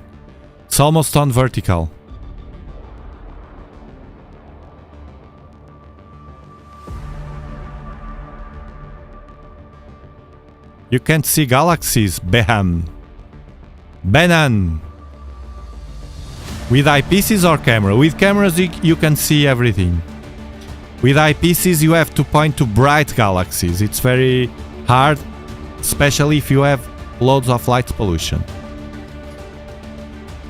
It's almost on vertical. You can't see galaxies, Behan. Benan. With eyepieces or camera? With cameras you can see everything. With eyepieces you have to point to bright galaxies. It's very hard, especially if you have loads of light pollution.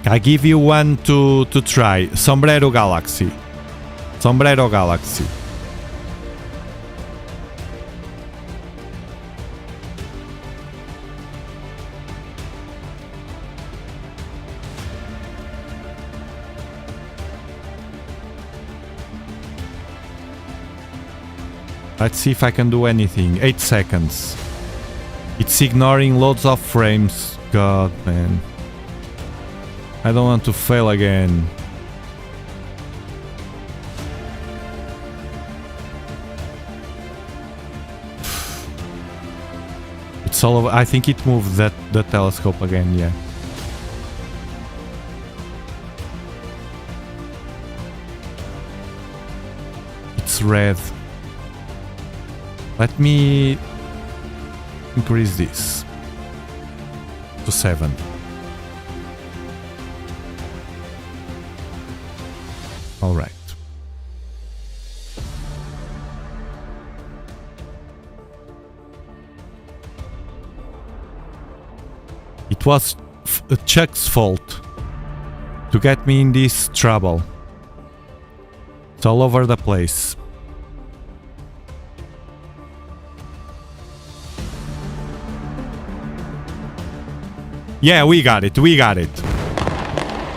I give you one to try. Sombrero Galaxy. Sombrero Galaxy. Let's see if I can do anything. 8 seconds. It's ignoring loads of frames. God, man. I don't want to fail again. It's It's all over. I think it moved the telescope again, yeah. It's red. Let me increase this to 7. All right. It was Chuck's fault to get me in this trouble. It's all over the place. Yeah, we got it. We got it.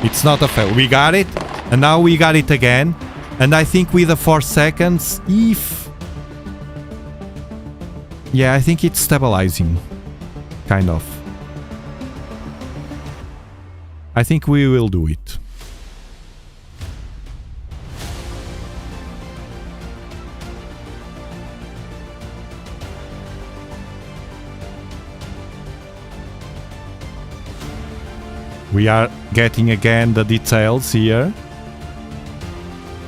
It's not a fail. We got it. And now we got it again. And I think with the 4 seconds, if... Yeah, I think it's stabilizing. Kind of. I think we will do it. We are getting again the details here.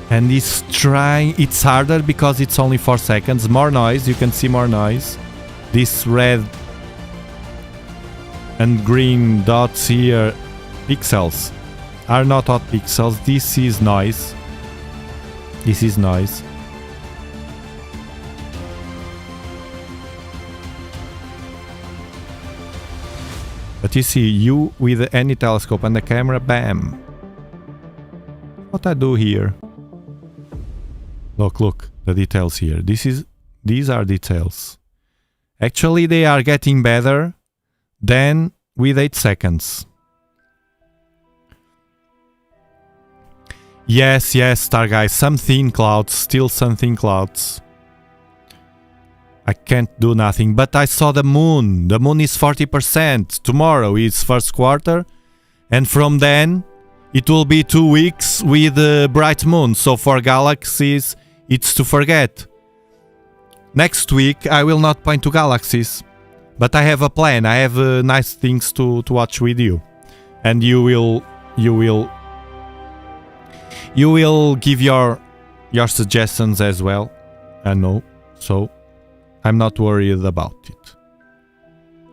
And it's trying, it's harder because it's only 4 seconds. More noise, you can see more noise. This red and green dots here, pixels, are not hot pixels. This is noise. This is noise. But you see, you with any telescope and the camera, bam. What I do here? Look, the details here. These are details. Actually, they are getting better than with 8 seconds. Yes, Star Guy, some thin clouds, still some thin clouds. I can't do nothing, but I saw the moon. The moon is 40%. Tomorrow is first quarter, and from then it will be 2 weeks with a bright moon. So for galaxies, it's to forget. Next week I will not point to galaxies, but I have a plan. I have nice things to watch with you, and you will give your suggestions as well. I know, so I'm not worried about it.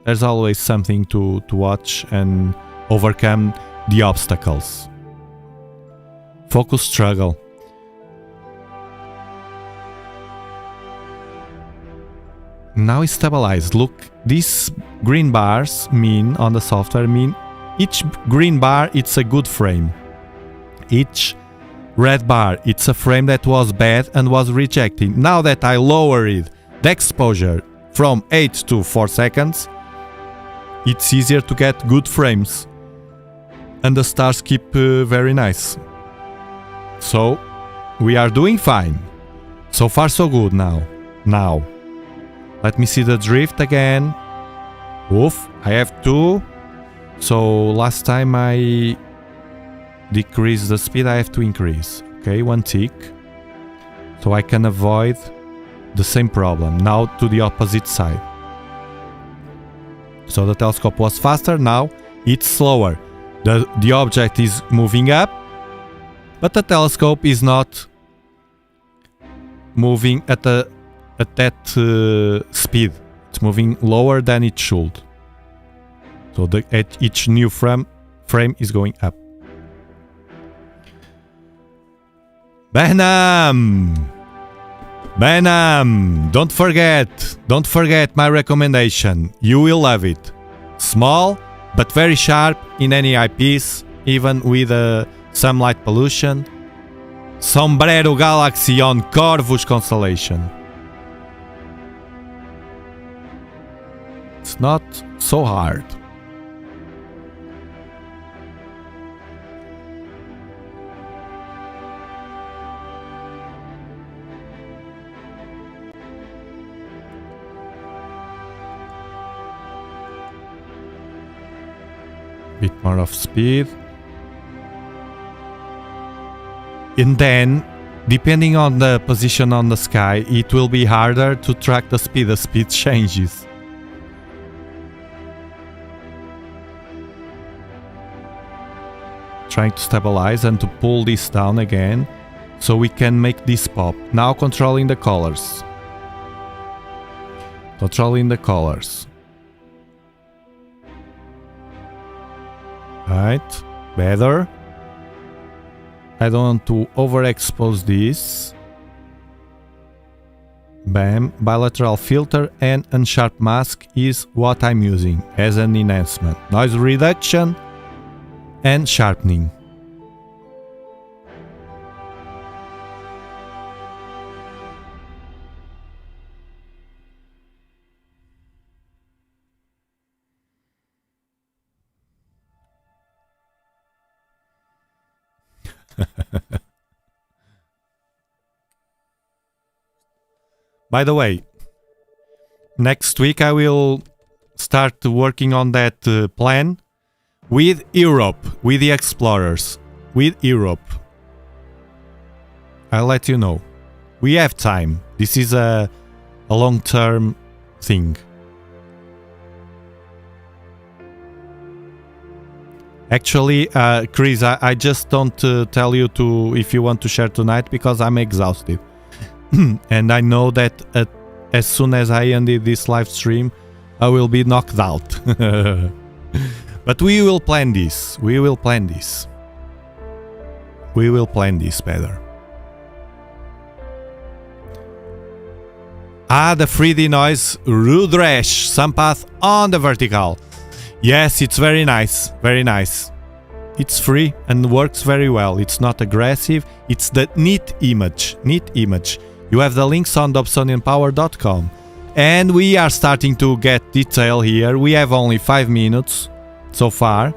There's always something to watch and overcome the obstacles. Focus struggle. Now it's stabilized. Look, these green bars mean, on the software, mean each green bar, it's a good frame. Each red bar, it's a frame that was bad and was rejected. Now that I lowered the exposure from 8 to 4 seconds, it's easier to get good frames. And the stars keep very nice. So, we are doing fine. So far so good now. Let me see the drift again. Oof, I have 2. So last time I decreased the speed, I have to increase. Okay, 1 tick. So I can avoid the same problem. Now to the opposite side. So the telescope was faster, now it's slower. The object is moving up, but the telescope is not moving at that speed. It's moving lower than it should. So each new frame is going up. Benham, don't forget my recommendation. You will love it. Small but very sharp in any eyepiece, even with some light pollution. Sombrero Galaxy on Corvus constellation. It's not so hard. Bit more of speed. And then, depending on the position on the sky, it will be harder to track the speed. The speed changes. trying to stabilize and to pull this down again so we can make this pop. Now controlling the colors. Controlling the colors. Right, better. I don't want to overexpose this. Bam, bilateral filter and unsharp mask is what I'm using as an enhancement. Noise reduction and sharpening. By the way, next week I will start working on that plan with Europe, with the explorers, with Europe. I'll let you know. We have time. This is a long-term thing. Actually, Chris, I just don't tell you to if you want to share tonight because I'm exhausted. And I know that as soon as I ended this live stream, I will be knocked out. But we will plan this. We will plan this. We will plan this better. Ah, the 3D noise Rudrash Sampath on the vertical. Yes, it's very nice. Very nice. It's free and works very well. It's not aggressive. It's the neat image. Neat image. You have the links on dobsonianpower.com. And we are starting to get detail here. We have only 5 minutes so far.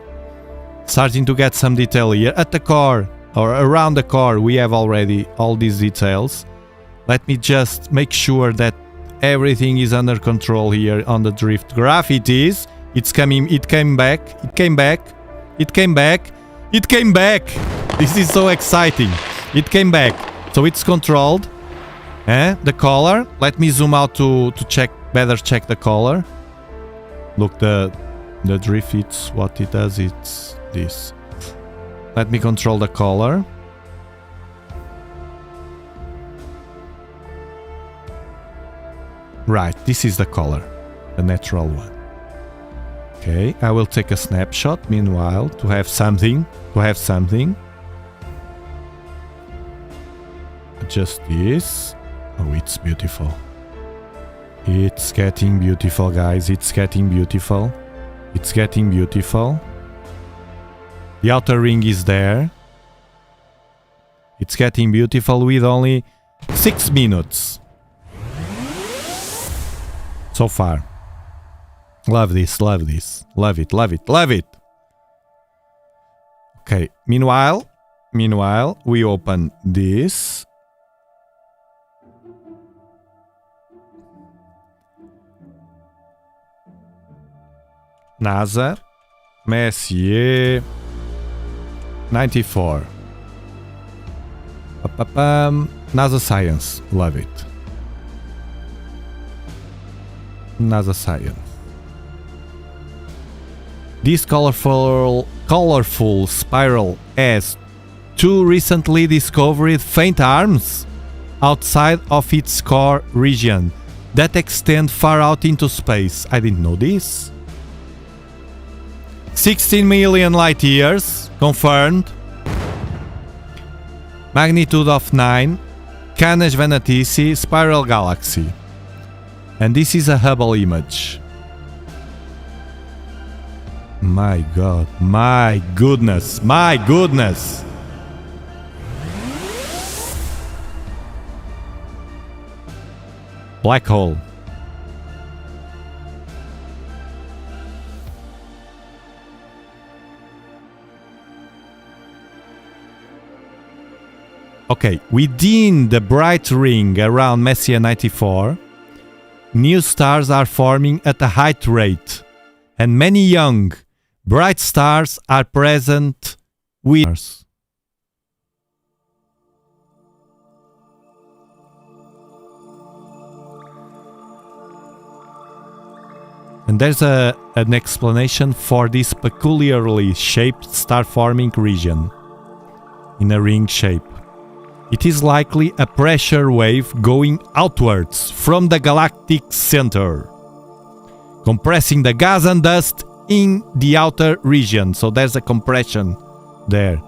Starting to get some detail here. At the core, or around the core, we have already all these details. Let me just make sure that everything is under control here on the drift graph. It is. It's coming. It came back. It came back. It came back. It came back. This is so exciting. It came back. So it's controlled. The color. Let me zoom out to check the color. Look, the drift, it's what it does, it's this. Let me control the color. Right, this is the color, the natural one. Okay, I will take a snapshot meanwhile to have something. Just this. Oh, it's beautiful. It's getting beautiful, guys. It's getting beautiful. It's getting beautiful. The outer ring is there. It's getting beautiful with only 6 minutes. So far. Love this, love this. Love it, love it, love it. Okay, meanwhile, we open this. NASA Messier 94. NASA Science, love it. NASA Science. This colorful spiral has 2 recently discovered faint arms outside of its core region that extend far out into space. I didn't know this. 16 million light years, confirmed. Magnitude of 9. Canes Venatici, spiral galaxy. And this is a Hubble image. My God, my goodness, my goodness. Black hole. Okay, within the bright ring around Messier 94, new stars are forming at a high rate, and many young, bright stars are present with us. And there's an explanation for this peculiarly shaped star-forming region in a ring shape. It is likely a pressure wave going outwards from the galactic center, compressing the gas and dust in the outer region. So there's a compression there.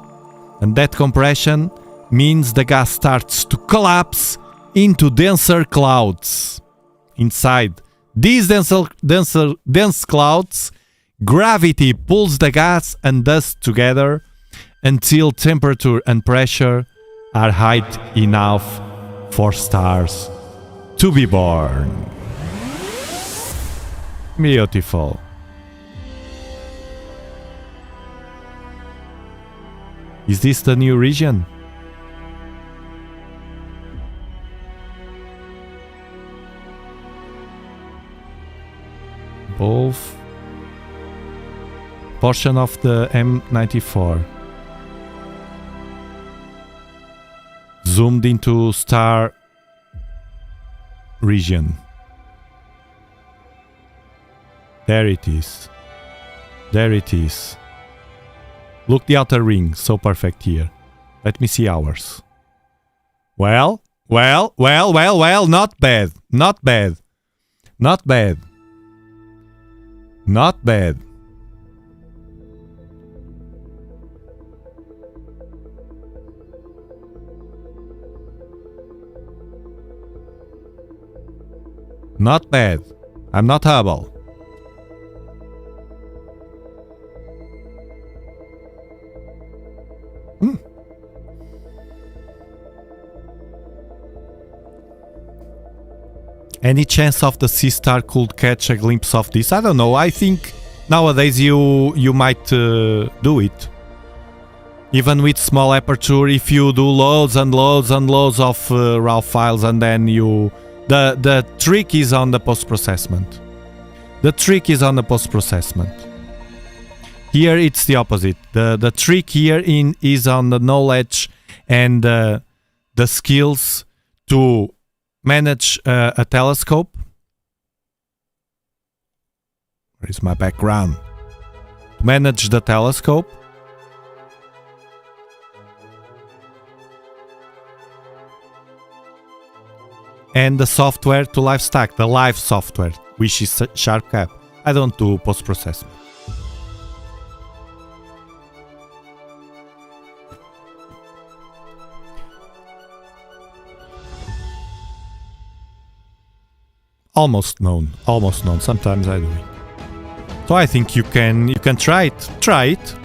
And that compression means the gas starts to collapse into denser clouds. Inside these dense clouds, gravity pulls the gas and dust together until temperature and pressure are high enough for stars to be born. Beautiful. Is this the new region? Both portion of the M94 zoomed into star region. There it is. There it is. Look, the outer ring, so perfect here. Let me see ours. Well, not bad. Not bad. Not bad. Not bad. Not bad. I'm not Hubble. Any chance of the sea star could catch a glimpse of this? I don't know. I think nowadays you might do it. Even with small aperture, if you do loads and loads and loads of raw files, and then you... The trick is on the post-processment. The trick is on the post-processment. Here it's the opposite. The trick here is on the knowledge and the skills to manage a telescope. Where is my background? To manage the telescope. And the software to live stack, the live software, which is SharpCap. I don't do post-processing. Almost known. Sometimes I do it. So I think you can try it. Try it.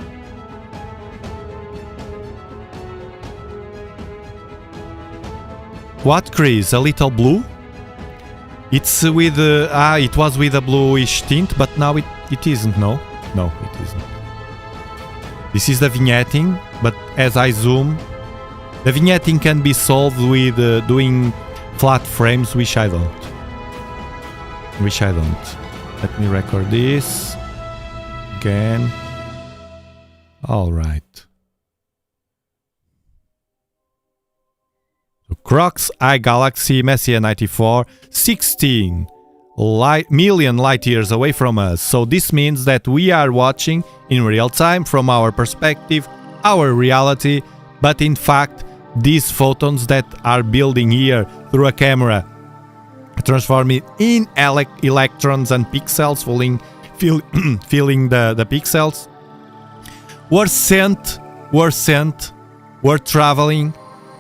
What crease? A little blue? It's with it was with a bluish tint, but now it isn't. No, it isn't. This is the vignetting, but as I zoom, the vignetting can be solved with doing flat frames, which I don't. Let me record this again. All right. So Croc's Eye Galaxy Messier 94, 16 million light years away from us. So this means that we are watching in real time from our perspective, our reality, but in fact, these photons that are building here through a camera transforming in electrons and pixels, filling the pixels, were traveling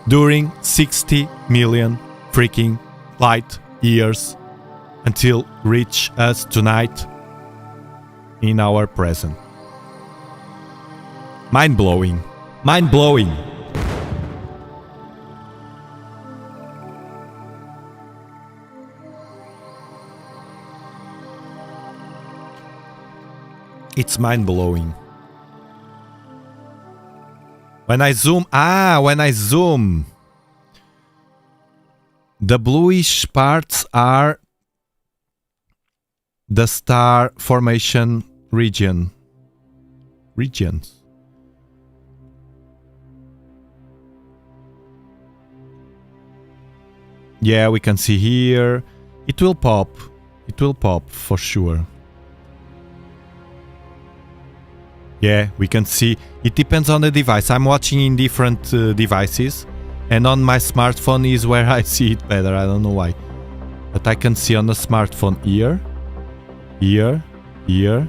during 60 million freaking light years until reach us tonight in our present. Mind-blowing. Mind-blowing. It's mind-blowing. When I zoom, the bluish parts are the star formation regions. Yeah, we can see here. It will pop for sure. Yeah, we can see. It depends on the device. I'm watching in different devices, and on my smartphone is where I see it better. I don't know why. But I can see on the smartphone here, here, here.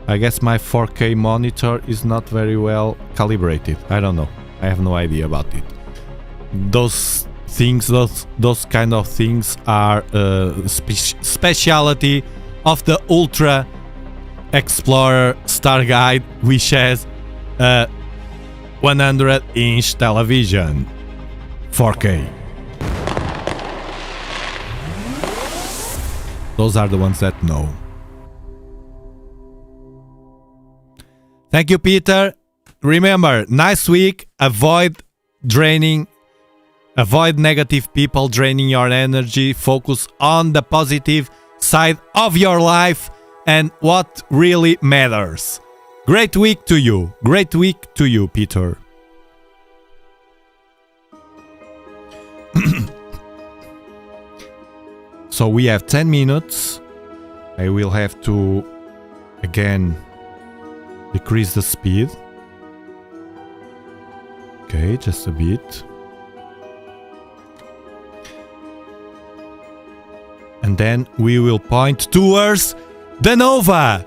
I guess my 4K monitor is not very well calibrated. I don't know. I have no idea about it. Those things, those kind of things are speciality of the Ultra Explorer Star Guide, which has a 100-inch television, 4K. Those are the ones that know. Thank you, Peter. Remember, nice week. Avoid negative people draining your energy. Focus on the positive side of your life and what really matters. Great week to you. Great week to you, Peter. So we have 10 minutes. I will have to again decrease the speed. Okay, just a bit. And then we will point towards the nova.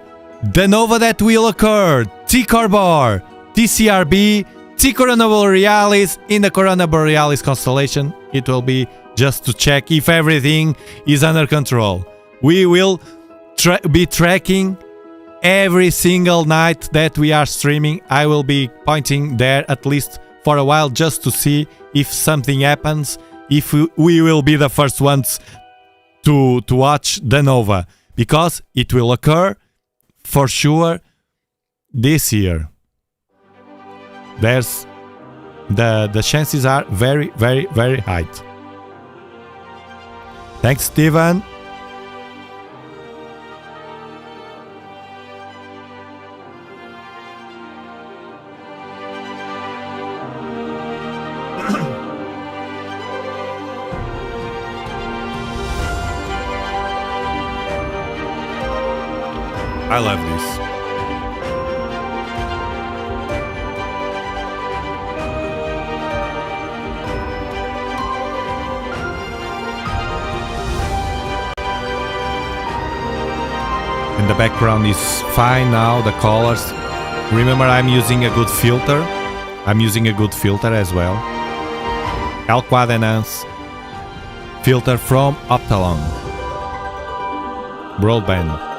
The nova that will occur. T Corvor, TCRB, T Corona Borealis in the Corona Borealis constellation. It will be just to check if everything is under control. We will be tracking every single night that we are streaming. I will be pointing there at least for a while just to see if something happens, if we will be the first ones to watch the nova, because it will occur for sure this year. There's the chances are very, very, very high. Thanks, Steven. I love this. And the background is fine now, the colors. Remember, I'm using a good filter. I'm using a good filter as well. L-Quad Enhance filter from Optalon. Broadband.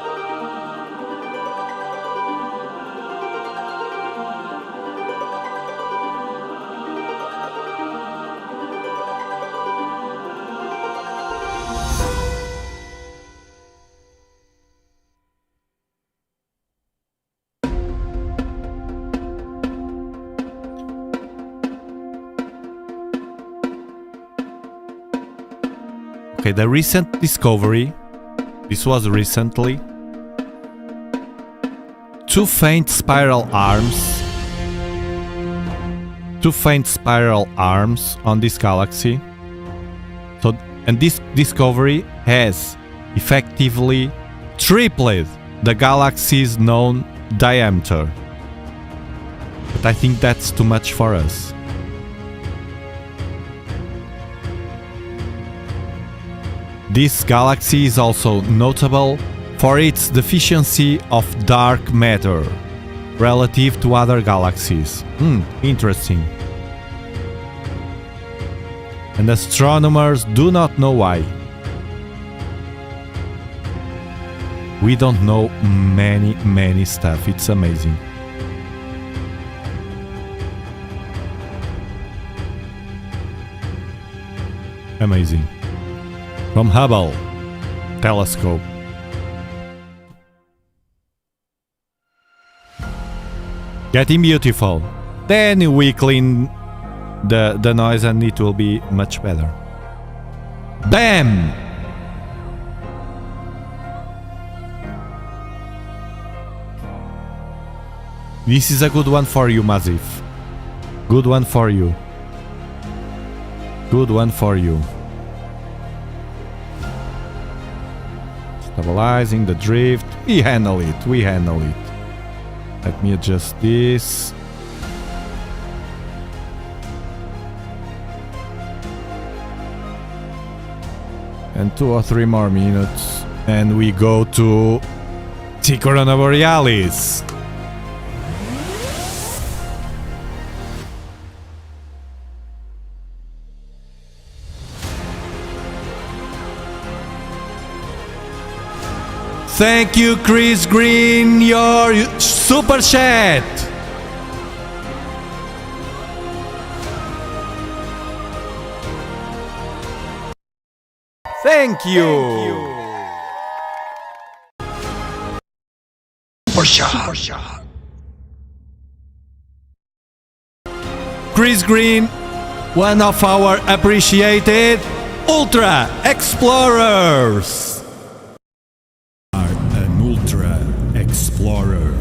Okay, the recent discovery, this was recently, two faint spiral arms on this galaxy. So, and this discovery has effectively tripled the galaxy's known diameter. But I think that's too much for us. This galaxy is also notable for its deficiency of dark matter relative to other galaxies. Interesting. And astronomers do not know why. We don't know many stuff. It's amazing. Amazing. From Hubble telescope. Getting beautiful. Then we clean the noise and it will be much better. Bam! This is a good one for you, Mazif. Good one for you. Good one for you. Stabilizing the drift. We handle it. Let me adjust this. And 2 or 3 more minutes. And we go to the Corona Borealis. Thank you, Chris Green, your super chat. Thank you. Chris Green, one of our appreciated Ultra Explorers. An Ultra Explorer.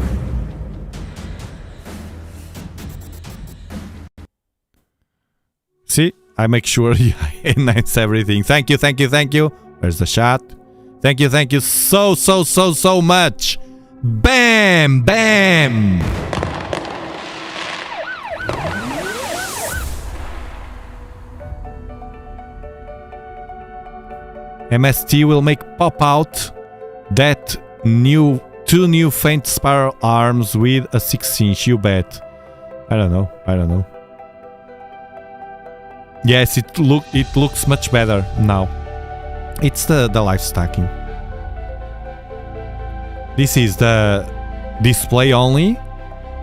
See, I make sure I enhance everything. Thank you, thank you, thank you. Where's the shot? Thank you so much. Bam, bam. MST will make pop out that two new faint spiral arms with a 6-inch, you bet. I don't know. Yes, it looks much better now. It's the life stacking. This is the display only,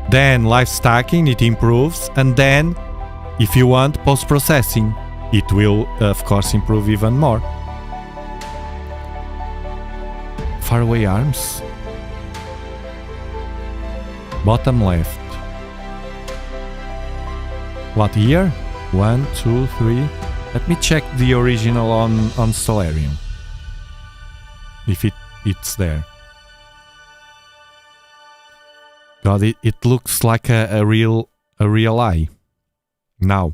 then life stacking, it improves, and then if you want post-processing, it will of course improve even more. Faraway arms. Bottom left. What year? 1, 2, 3. Let me check the original on Stellarium. If it's there. God, it looks like a real eye. Now.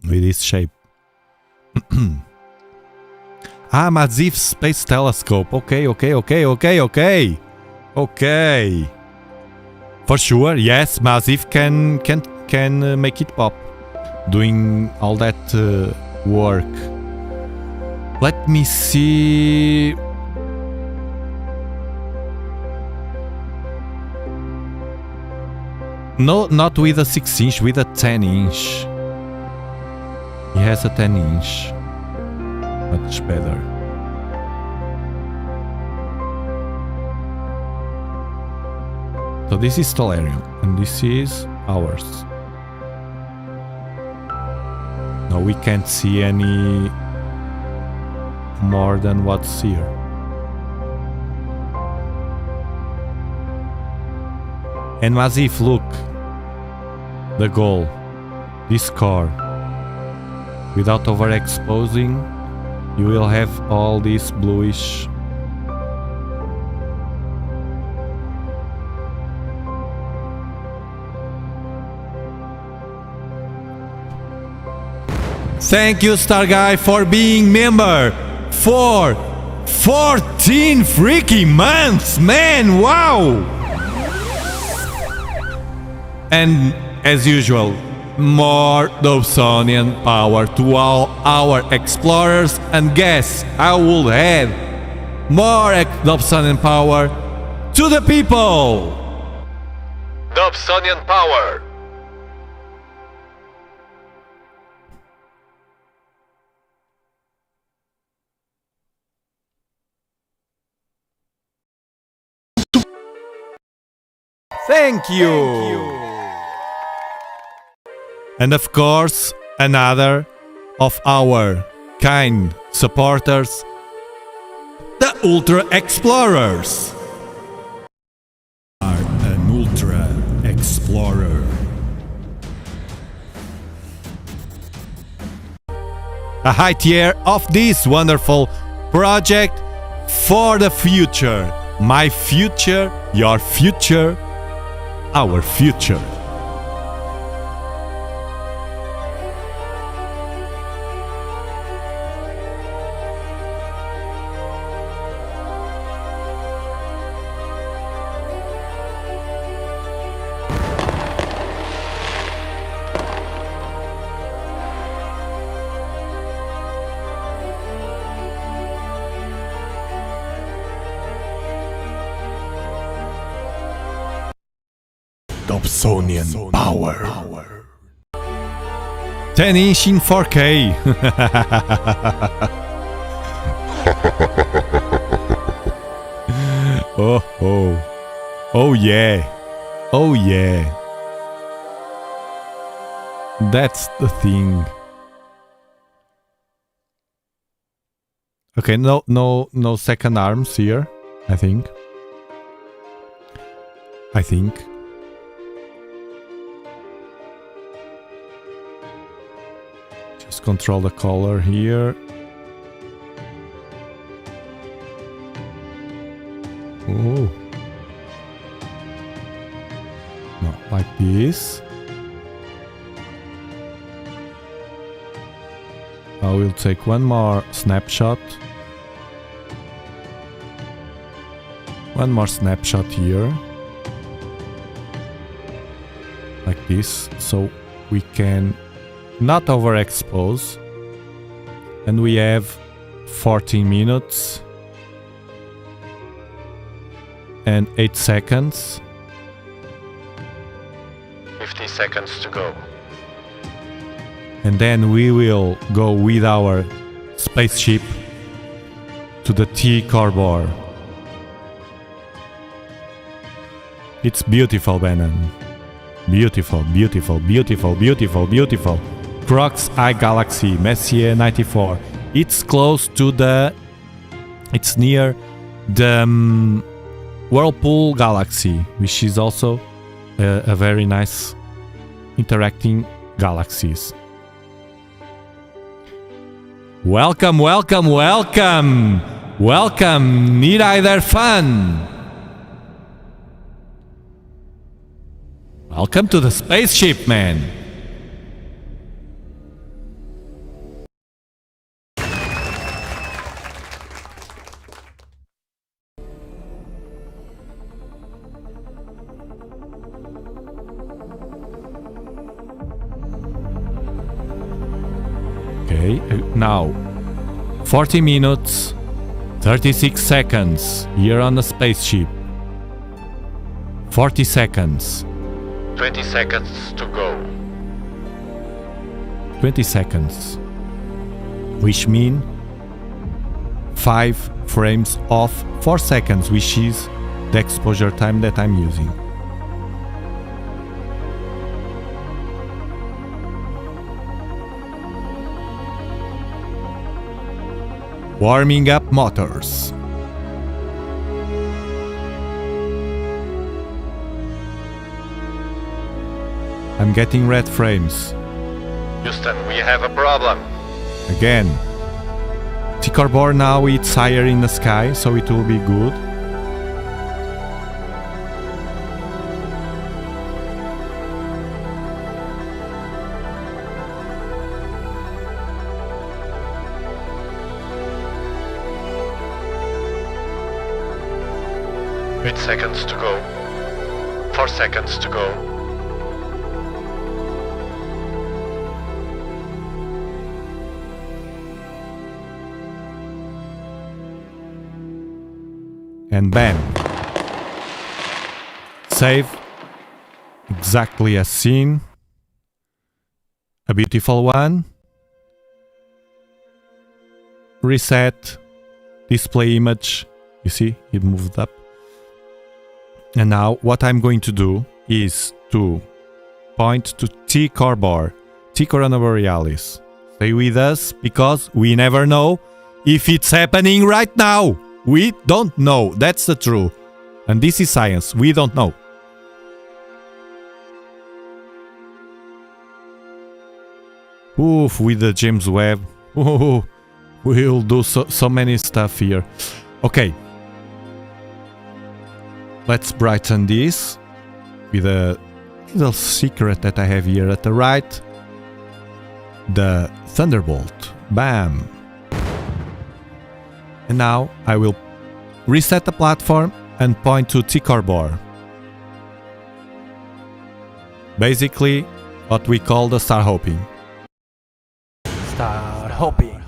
With this shape. Maziv Space Telescope. Okay. For sure, yes, Maziv can make it pop. Doing all that work. Let me see. No, not with a 6-inch, with a 10-inch. He has a 10-inch. Much better. So this is Stellarium, and this is ours. No, we can't see any more than what's here. And Mazif, look. The goal. This core. Without overexposing, you will have all this bluish. Thank you, Star Guy, for being member for 14 freaking months, man! Wow! And as usual, more Dobsonian power to all our explorers, and guess I will add more Dobsonian power to the people! Dobsonian power! Thank you! And of course, another of our kind supporters, the Ultra Explorers. Are an Ultra Explorer. A high tier of this wonderful project for the future. My future, your future, our future. Dobsonian power. 10-inch in 4K. Oh, oh. Oh yeah. Oh yeah. That's the thing. Okay, no second arms here, I think. Just control the color here. Oh. No, like this. I will take one more snapshot. One more snapshot here. Like this, so we can not overexpose. And we have 14 minutes and 8 seconds. 50 seconds to go. And then we will go with our spaceship to the T-Corbor. It's beautiful, Bannon. Beautiful, beautiful, beautiful, beautiful, beautiful. Croc's Eye Galaxy, Messier 94. It's close to the... It's near the Whirlpool Galaxy, which is also a very nice interacting galaxies. Welcome, welcome, welcome! Welcome, Need Either Fun! Welcome to the spaceship, man! Okay, now 40 minutes, 36 seconds here on the spaceship. 40 seconds. 20 seconds to go. 20 seconds. Which mean 5 frames off 4 seconds, which is the exposure time that I'm using. Warming up motors. I'm getting red frames. Houston, we have a problem. Again. T-Corbor now it's higher in the sky, so it will be good. Eight seconds to go. 4 seconds to go. And bam. Save. Exactly as seen. A beautiful one. Reset. Display image. You see, it moved up. And now what I'm going to do is to point to T-Corbor, T Corona Borealis. Stay with us because we never know if it's happening right now. We don't know. That's the truth. And this is science. We don't know. Oof, with the James Webb. Ooh, we'll do so many stuff here. Okay. Let's brighten this with a little secret that I have here at the right. The Thunderbolt. Bam. And now I will reset the platform and point to T-Corbor. Basically, what we call the star hopping. Star hopping.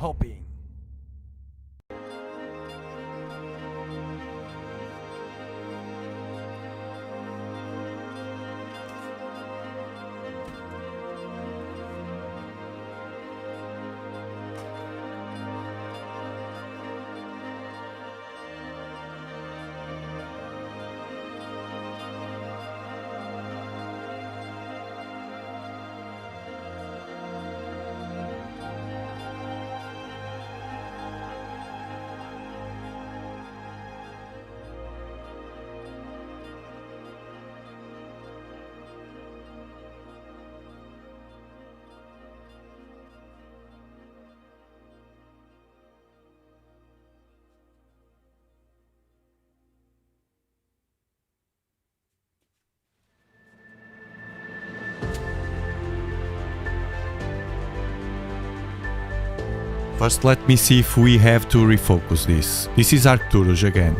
First, let me see if we have to refocus this. This is Arcturus again.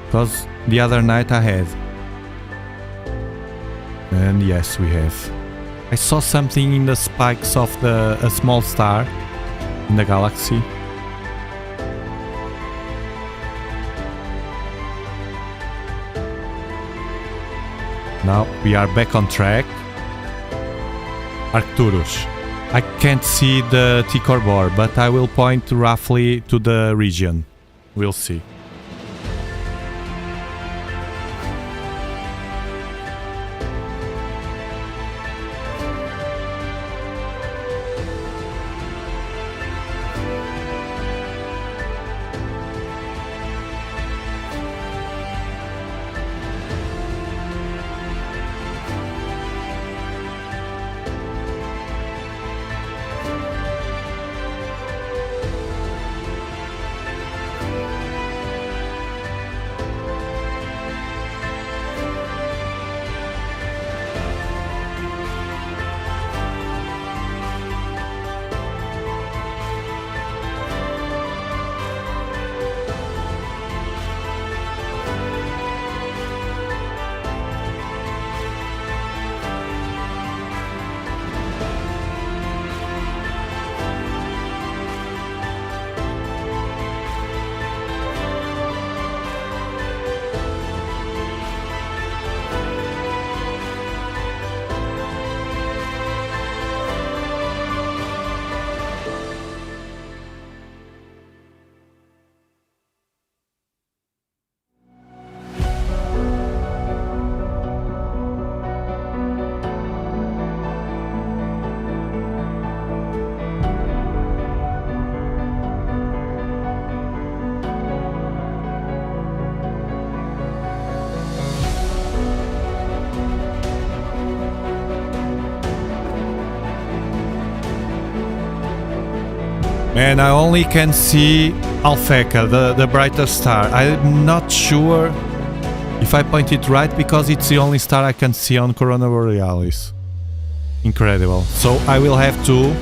Because the other night I had. And yes, we have. I saw something in the spikes of a small star in the galaxy. Now we are back on track. Arcturus. I can't see the T-Corbor, but I will point roughly to the region. We'll see. And I only can see Alphecca, the brightest star. I'm not sure if I point it right because it's the only star I can see on Corona Borealis. Incredible. So I will have to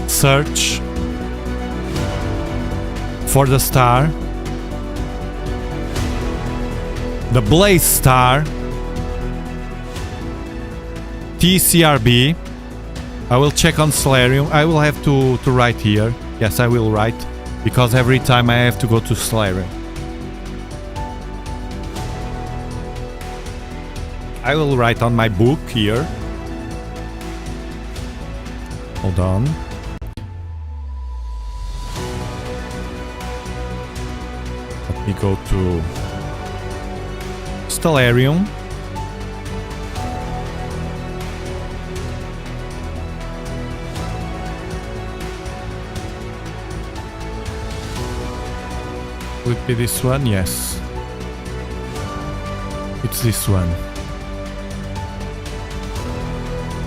search for the star. The Blaze star. TCRB. I will check on Stellarium. I will have to write here. Yes, I will write, because every time I have to go to Stellarium. I will write on my book here. Hold on. Let me go to Stellarium. Would it be this one? Yes. It's this one.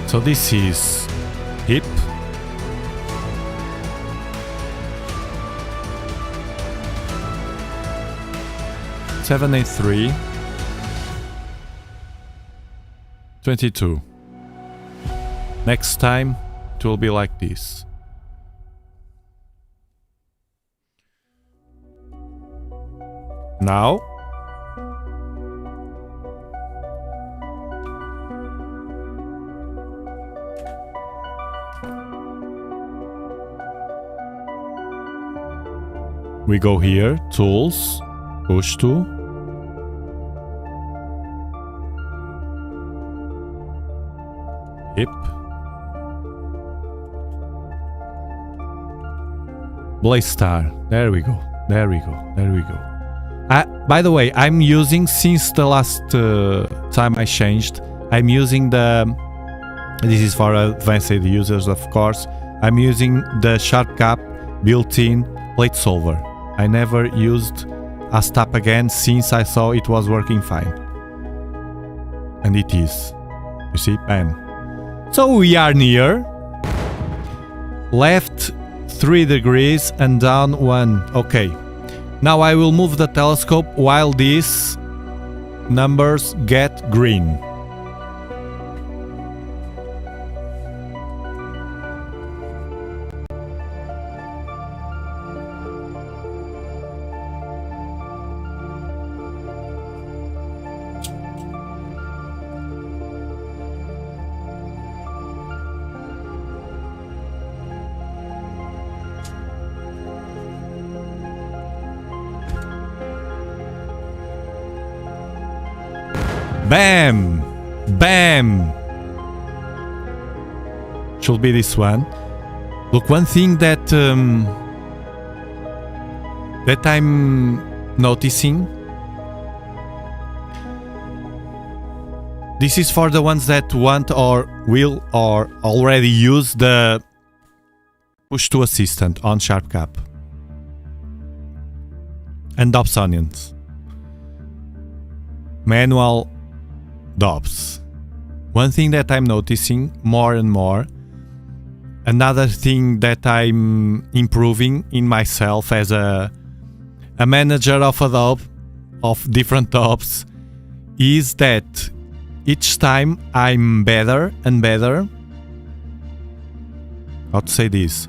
So this is hip. Seven, 8, 3. 22. Next time it will be like this. Now we go here, tools, push to, hip, Blaze star. There we go. There we go. There we go. By the way, I'm using, since the last time I changed, I'm using the, this is for advanced users of course, I'm using the Sharp Cap built-in plate solver. I never used ASTAP again since I saw it was working fine. And it is. You see, bam. So we are near. Left 3 degrees and down 1. Okay. Now I will move the telescope while these numbers get green. Bam! Bam! Should be this one. Look, one thing that that I'm noticing. This is for the ones that want or will or already use the push to assistant on Sharp Cap and Dobsonians. Manual Dobs. One thing that I'm noticing more and more, another thing that I'm improving in myself as a manager of a Dob, of different Dobs, is that each time I'm better and better. How to say this?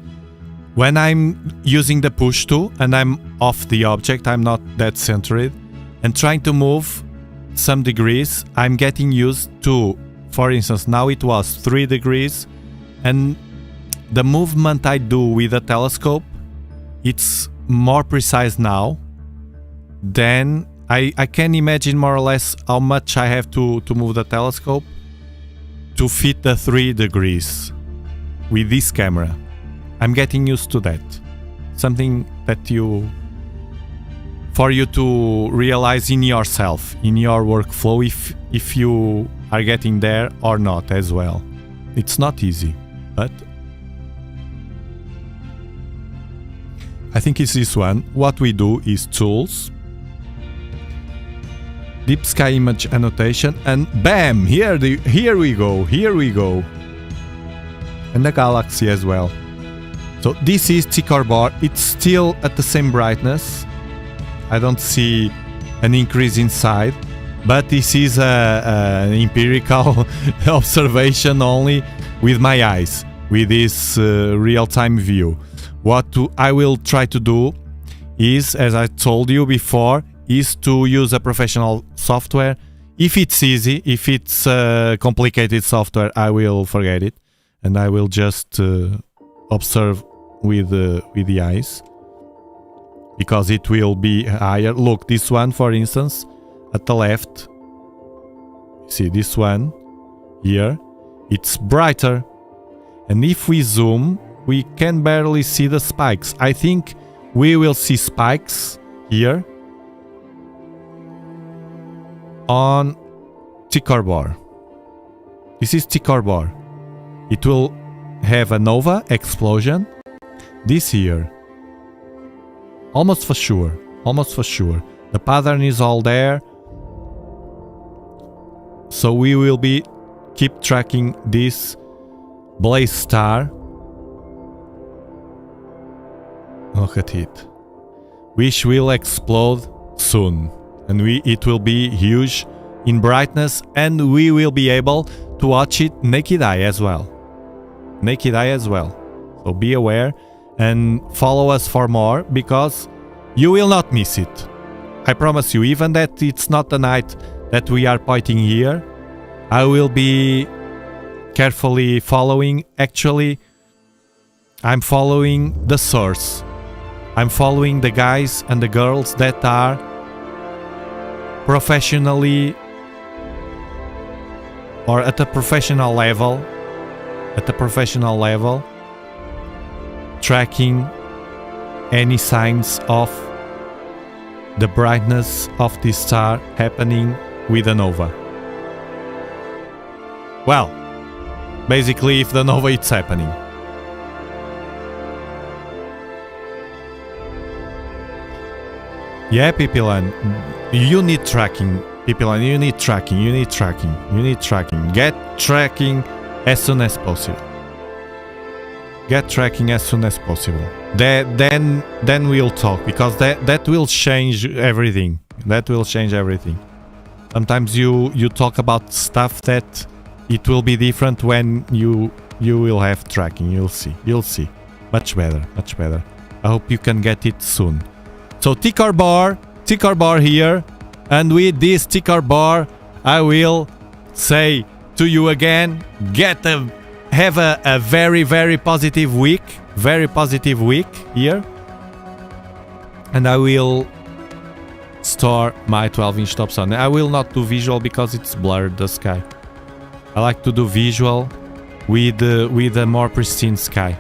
When I'm using the push to and I'm off the object, I'm not that centered, and trying to move some degrees, I'm getting used to, for instance, now it was 3 degrees, and the movement I do with a telescope, it's more precise now. Then I can imagine more or less how much I have to move the telescope to fit the 3 degrees with this camera. I'm getting used to that. Something that for you to realize in yourself, in your workflow, if you are getting there or not as well. It's not easy, but I think it's this one. What we do is tools, deep sky image annotation, and bam! Here we go. And the galaxy as well. So this is ticker bar. It's still at the same brightness. I don't see an increase inside, but this is an empirical observation only with my eyes, with this real-time view. What I will try to do is, as I told you before, is to use a professional software. If it's easy, if it's complicated software, I will forget it, and I will just observe with the eyes, because it will be higher. Look, this one, for instance, at the left, see this one here, it's brighter, and if we zoom, we can barely see the spikes. I think we will see spikes here on ticker bar. This is ticker bar. It will have a nova explosion this here. Almost for sure. The pattern is all there. So we will keep tracking this blaze star. Look at it. Which will explode soon. And it will be huge in brightness, and we will be able to watch it naked eye as well. So be aware and follow us for more, because you will not miss it. I promise you, even that it's not the night that we are pointing here, I will be carefully following. Actually, I'm following the source. I'm following the guys and the girls that are professionally or at a professional level, tracking any signs of the brightness of this star happening with a nova. Well, basically, if the nova is happening. Yeah, Pipilan, you need tracking. Pipilan, you need tracking. Get tracking as soon as possible. Then we'll talk, because that will change everything. Sometimes you talk about stuff that it will be different when you will have tracking. You'll see. Much better. I hope you can get it soon. So ticker bar here, and with this ticker bar, I will say to you again, have a very, very positive week here, and I will restore my 12-inch Dobsonian. I will not do visual because it's blurred, the sky. I like to do visual with a more pristine sky.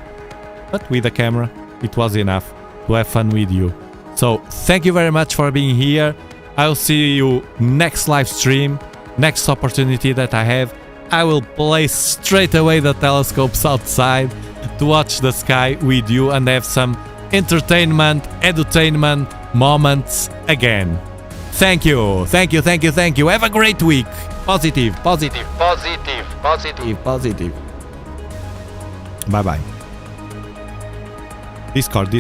But with the camera, it was enough to have fun with you. So, thank you very much for being here. I'll see you next live stream, next opportunity that I have. I will place straight away the telescopes outside to watch the sky with you and have some entertainment, edutainment moments again. Thank you. Have a great week. Positive. Bye-bye. Discord.